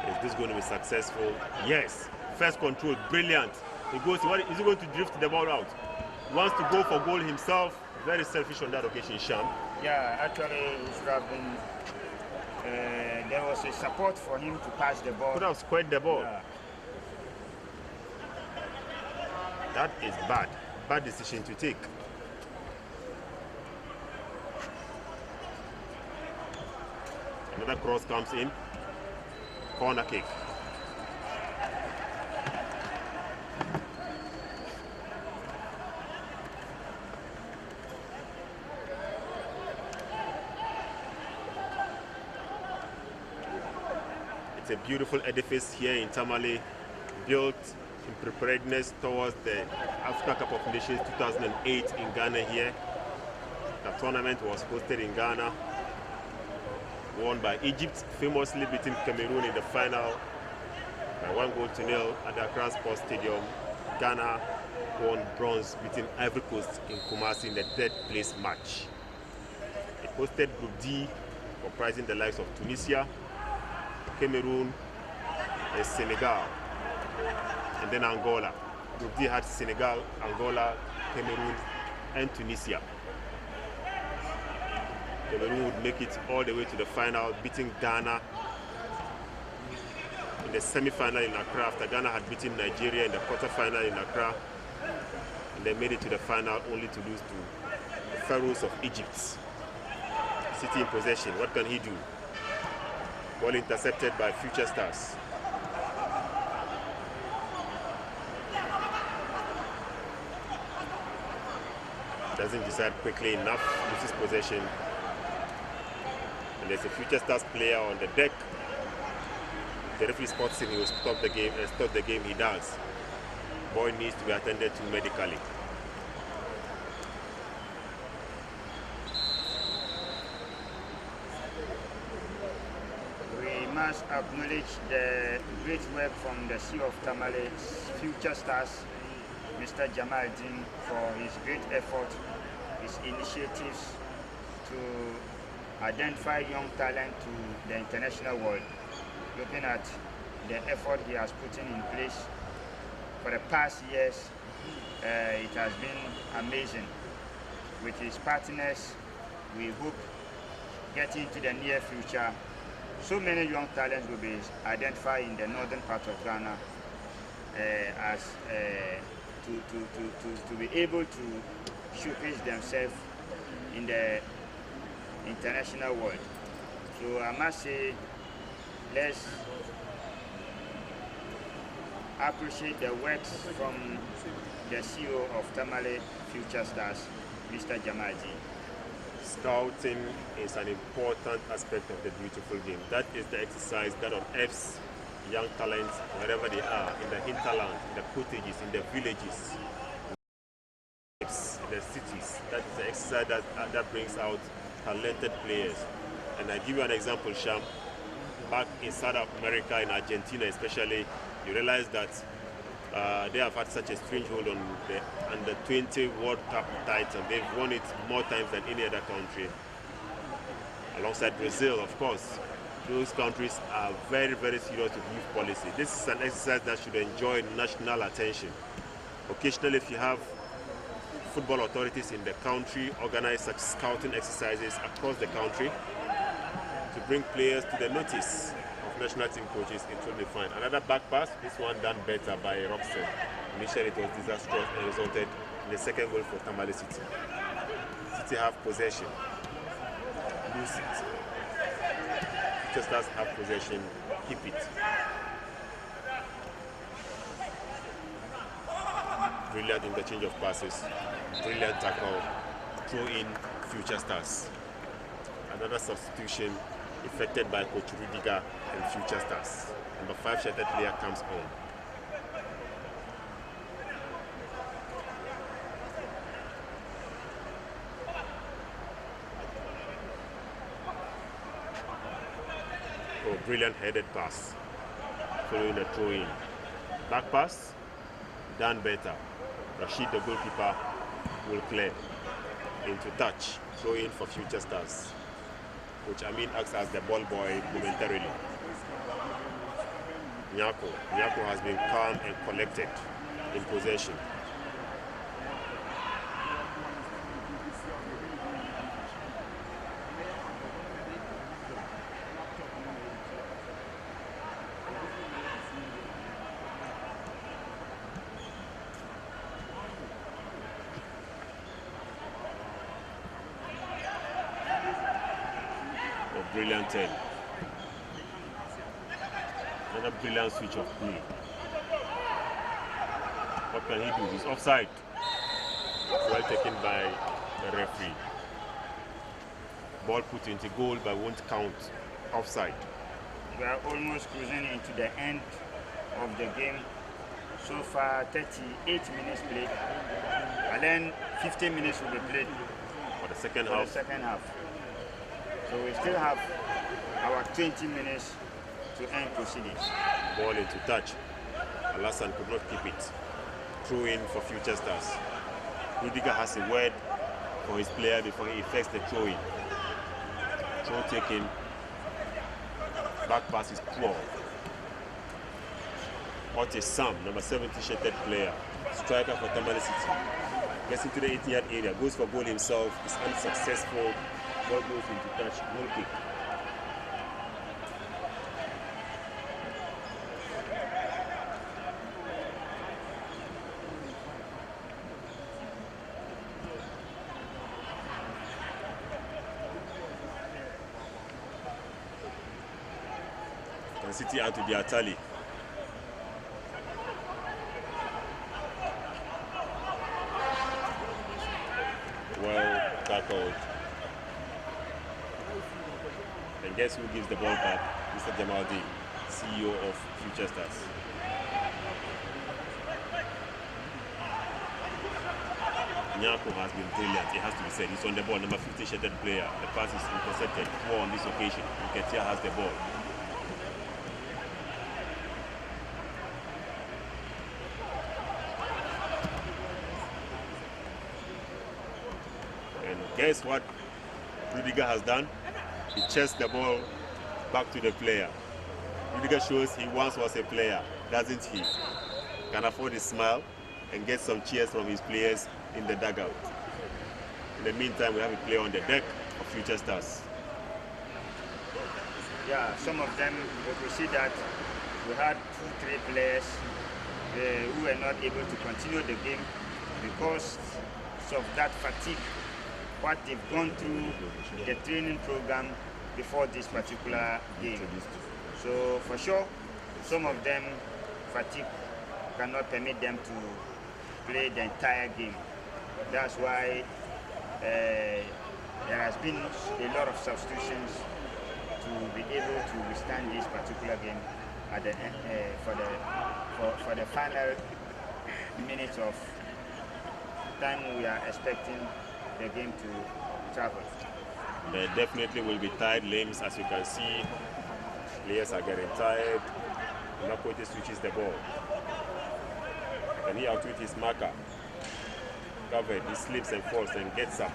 [SPEAKER 1] Is this going to be successful? Yes. First control, brilliant. He goes, is he going to drift the ball out? He wants to go for goal himself. Very selfish on that occasion, Sham.
[SPEAKER 2] Yeah, actually, it should have been. There was a support for him to pass the ball.
[SPEAKER 1] Could have squared the ball.
[SPEAKER 2] Yeah.
[SPEAKER 1] That is bad. Bad decision to take. Another cross comes in. Corner kick. It's a beautiful edifice here in Tamale, built in preparedness towards the Africa Cup of Nations 2008 in Ghana here. The tournament was hosted in Ghana, won by Egypt, famously beating Cameroon in the final by 1-0 at the Accra Sports Stadium. Ghana won bronze, beating Ivory Coast in Kumasi in the third place match. It hosted Group D, comprising the likes of Tunisia, Cameroon, and Senegal, and then Angola. Group D had Senegal, Angola, Cameroon, and Tunisia. Cameroon would make it all the way to the final, beating Ghana in the semi-final in Accra after Ghana had beaten Nigeria in the quarter-final in Accra, and they made it to the final only to lose to the Pharaohs of Egypt. City in possession. What can he do? Ball intercepted by Future Stars. Doesn't decide quickly enough, loses possession. And there's a Future Stars player on the deck. The referee spots him, he will stop the game, and stop the game he does. Boy needs to be attended to medically.
[SPEAKER 2] We must acknowledge the great work from the Sea of Tamale Future Stars, Mr. Jamaldin, for his great effort, his initiatives to identify young talent to the international world. Looking at the effort he has put in place for the past years, it has been amazing. with his partners, we hope getting into the near future, so many young talents will be identified in the northern part of Ghana to be able to showcase themselves in the international world. So I must say, let's appreciate the works from the CEO of Tamale Future Stars, Mr. Jamaji.
[SPEAKER 1] Scouting is an important aspect of the beautiful game. That is the exercise that unearths young talents wherever they are, in the hinterland, in the cottages, in the villages, in the cities. That is the exercise that brings out talented players. And I give you an example, Sham. Back in South America, in Argentina especially, you realize that they have had such a strange hold on the under-20 World Cup title. They've won it more times than any other country. Alongside Brazil, of course. Those countries are very, very serious with youth policy. This is an exercise that should enjoy national attention. Occasionally, if you have football authorities in the country organize such scouting exercises across the country to bring players to the notice of national team coaches, it will be fine. Another back pass, this one done better by Robson. Initially, it was disastrous and resulted in the second goal for Tamale City. City have possession, lose it. Stars have possession, keep it. Brilliant interchange of passes, brilliant tackle, throw in Future Stars. Another substitution effected by Coach Rudiger and Future Stars. Number 5 shirted player comes on. Brilliant headed pass, following a throw in. Back pass, done better. Rashid, the goalkeeper, will clear into touch, throw in for Future Stars, which Amin acts as the ball boy momentarily. Nyako has been calm and collected in possession. Brilliant 10. Another brilliant switch of play. What can he do? He's offside. Well taken by the referee. Ball put into goal but won't count. Offside.
[SPEAKER 2] We are almost cruising into the end of the game. So far, 38 minutes played. And then 15 minutes will be played
[SPEAKER 1] For the second half.
[SPEAKER 2] So we still have our 20 minutes to end proceedings.
[SPEAKER 1] Ball into touch. Alassan could not keep it. Throw in for Future Stars. Rudiger has a word for his player before he effects the throw in. Throw taken. Back pass is poor. What is Sam, number 70 shirted player, striker for Tamale City. Gets into the 18-yard area, goes for goal himself, is unsuccessful. Ball goes into touch, goal kick. City add to their tally. Well tackled. And guess who gives the ball back? Mr. Jamaldi, CEO of Future Stars. Nyako has been brilliant, it has to be said. He's on the ball, number 50 shirted player. The pass is intercepted. Poor on this occasion. Nketia has the ball. Guess what Rudiger has done? He chased the ball back to the player. Rudiger shows he once was a player, doesn't he? Can afford his smile and get some cheers from his players in the dugout. In the meantime, we have a player on the deck of Future Stars.
[SPEAKER 2] Yeah, some of them, we see that we had 2-3 players who were not able to continue the game because of that fatigue, what they've gone through the training program before this particular game. So for sure, some of them fatigue cannot permit them to play the entire game. That's why there has been a lot of substitutions to be able to withstand this particular game at the end, for the final minutes of time we are expecting the game to travel.
[SPEAKER 1] There definitely will be tired limbs, as you can see. Players are getting tired. Nakote switches the ball. And he outwit his marker. Covered, he slips and falls and gets up.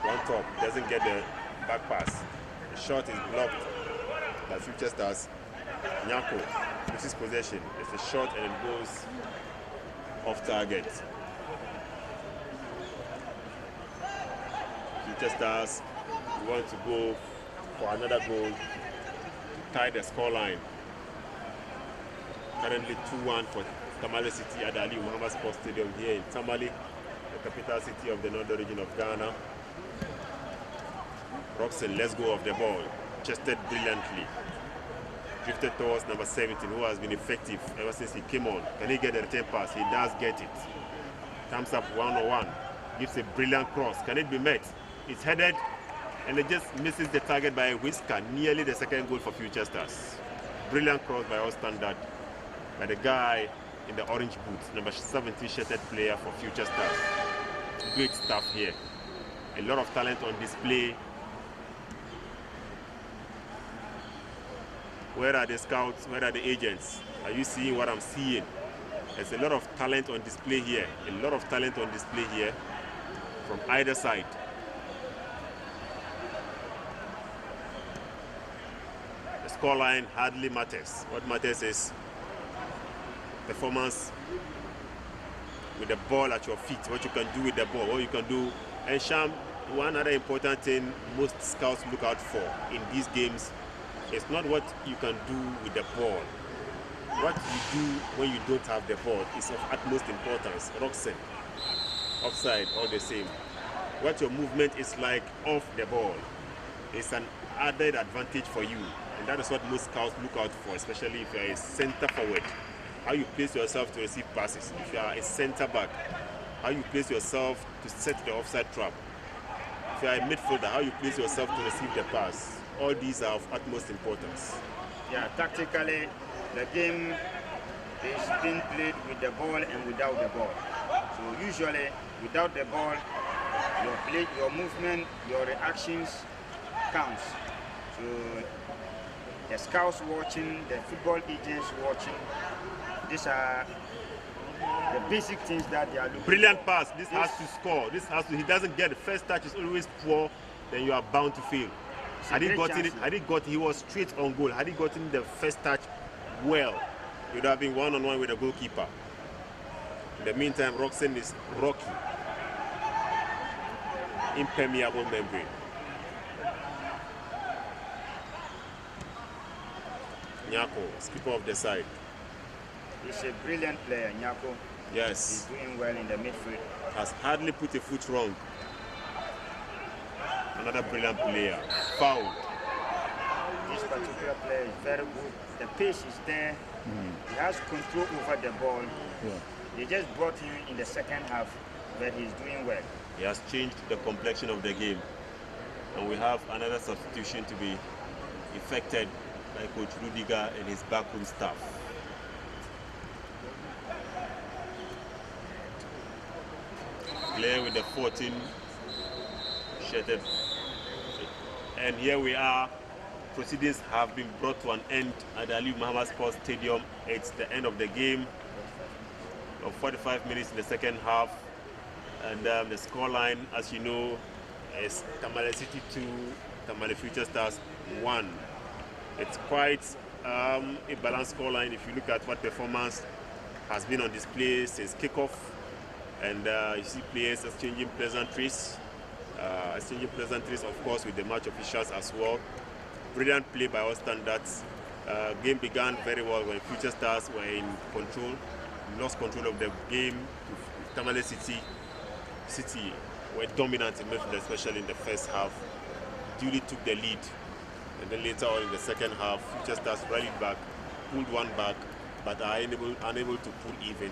[SPEAKER 1] One top, doesn't get the back pass. The shot is blocked by Future Stars. Nyako loses possession. It's a shot and it goes off target. Future Stars want to go for another goal to tie the scoreline. Currently 2-1 for Tamale City at the Ali Muhammad Sports Stadium here in Tamale, the capital city of the northern region of Ghana. Roxen lets go of the ball, chested brilliantly, drifted towards number 17, who has been effective ever since he came on. Can he get the return pass? He does get it. Comes up 1-on-1, gives a brilliant cross. Can it be met? It's headed and it just misses the target by a whisker, nearly the second goal for Future Stars. Brilliant cross by all standard by the guy in the orange boots, number 17 shirted player for Future Stars. Great stuff here. A lot of talent on display. Where are the scouts? Where are the agents? Are you seeing what I'm seeing? There's a lot of talent on display here. A lot of talent on display here from either side. The scoreline hardly matters. What matters is performance with the ball at your feet, what you can do with the ball, what you can do. And Sham, one other important thing most scouts look out for in these games is not what you can do with the ball. What you do when you don't have the ball is of utmost importance. Roxen, offside, all the same. What your movement is like off the ball is an added advantage for you. And that is what most scouts look out for, especially if you are a center forward. How you place yourself to receive passes. If you are a center back, how you place yourself to set the offside trap. If you are a midfielder, how you place yourself to receive the pass. All these are of utmost importance.
[SPEAKER 2] Yeah, tactically, the game is being played with the ball and without the ball. So usually, without the ball, your movement, your reactions counts. So the scouts watching, the football agents watching, these are the basic things that they are looking
[SPEAKER 1] Brilliant
[SPEAKER 2] for.
[SPEAKER 1] pass. This has to score. This has to. He doesn't get the first touch. Is always poor. Then you are bound to fail. Had he gotten it, he was straight on goal. Had he gotten the first touch well, he would have been one-on-one with the goalkeeper. In the meantime, Roxen is rocky. Impermeable membrane. Nyako, skipper of the side.
[SPEAKER 2] He's a brilliant player, Nyako.
[SPEAKER 1] Yes.
[SPEAKER 2] He's doing well in the midfield.
[SPEAKER 1] Has hardly put a foot wrong. Another brilliant player. Fouled.
[SPEAKER 2] This particular player is very good. The pace is there. He has control over the ball.
[SPEAKER 3] Yeah.
[SPEAKER 2] They just brought him in the second half, but he's doing well.
[SPEAKER 1] He has changed the complexion of the game. And we have another substitution to be effected by Coach Rudiger and his backroom staff. Player with the 14 shirted. And here we are. Proceedings have been brought to an end at the Ali Muhammad Sports Stadium. It's the end of the game of 45 minutes in the second half. And the scoreline, as you know, is Tamale City 2, Tamale Future Stars 1. It's quite a balanced scoreline if you look at what performance has been on display since kickoff. And you see players exchanging pleasantries. exchanging pleasantries, of course, with the match officials as well. Brilliant play by all standards. Game began very well when Future Stars were in control, lost control of the game. Tamale City were dominant in midfield, especially in the first half. Duly took the lead, and then later on in the second half, Future Stars rallied back, pulled one back, but are unable to pull even.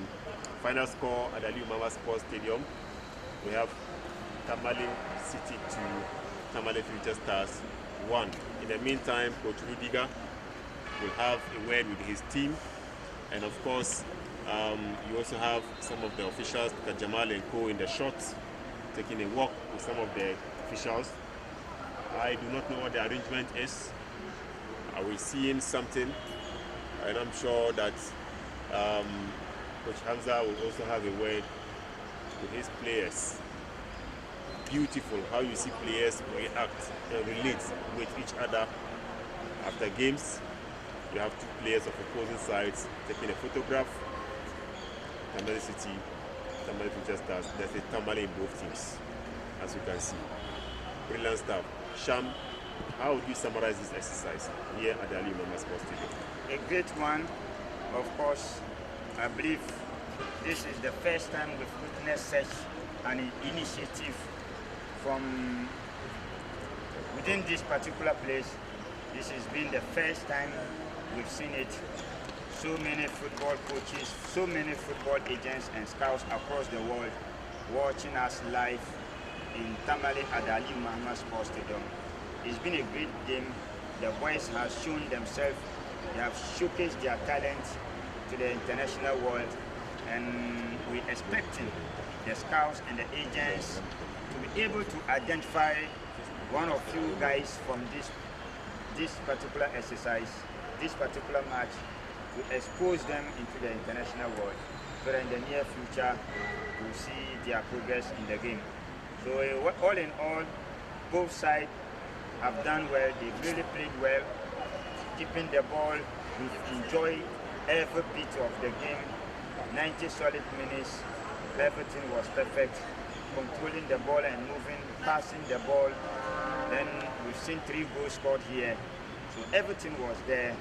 [SPEAKER 1] Final score at Ali Umama Sports Stadium, we have Tamale City 2, Tamale Future Stars 1. In the meantime, Coach Rudiger will have a word with his team, and of course, you also have some of the officials, Tamale and Co. in the shots, taking a walk with some of the officials. I do not know what the arrangement is. Are we seeing something? And I'm sure that Coach Hamza will also have a word with his players. Beautiful how you see players react and relate with each other after games. You have two players of opposing sides taking a photograph. Tamale City, Tamale Future Stars. There's a Tamale in both teams, as you can see. Brilliant stuff. Sham, how would you summarize this exercise here at the Ali Umama Sports Stadium?
[SPEAKER 2] A great one, of course. I believe this is the first time we've witnessed such an initiative from within this particular place. This has been the first time we've seen it. So many football coaches, so many football agents and scouts across the world watching us live in Tamale at the Ali Umama Sports Stadium. It's been a great game. The boys have shown themselves, they have showcased their talent to the international world, and we're expecting the scouts and the agents to be able to identify one or few guys from this particular exercise, this particular match, to expose them into the international world, so that in the near future we'll see their progress in the game. So all in all, both sides have done well. They've really played well, keeping the ball. We've enjoyed every bit of the game. 90 solid minutes, everything was perfect. Controlling the ball and moving, passing the ball. Then we've seen 3 goals scored here. So everything was there.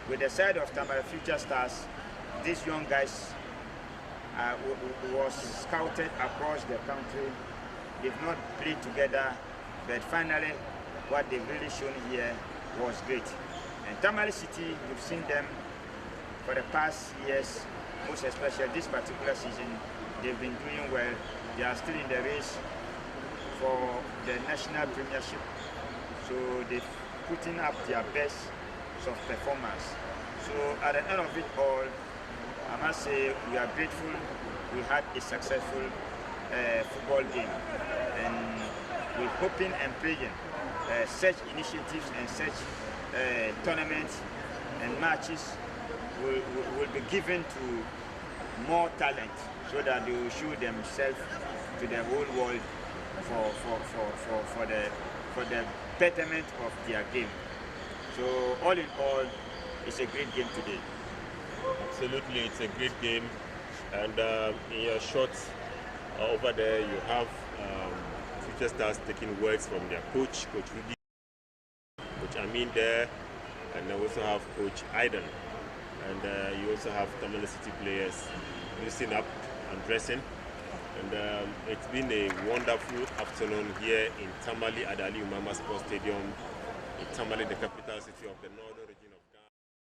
[SPEAKER 2] With the side of Tamale Future Stars, these young guys was scouted across the country. They've not played together, but finally what they've really shown here was great. And Tamale City, we've seen them for the past years, most especially this particular season. They've been doing well. They are still in the race for the national premiership. So they've putting up their best of performance. So at the end of it all, I must say we are grateful. We had a successful football game, and we're hoping and praying such initiatives and such tournaments and matches will be given to more talent, so that they will show themselves to the whole world for the betterment of their game. So all in all, it's a great game today.
[SPEAKER 1] Absolutely, it's a great game. And in your shots over there, you have Future Stars taking words from their coach, Coach Rudy, Coach Amin there, and they also have Coach Aidan. And you also have Tamale City players loosening up and dressing. And it's been a wonderful afternoon here in Tamale at Ali Umama Sports Stadium in Tamale, the capital city of the northern region.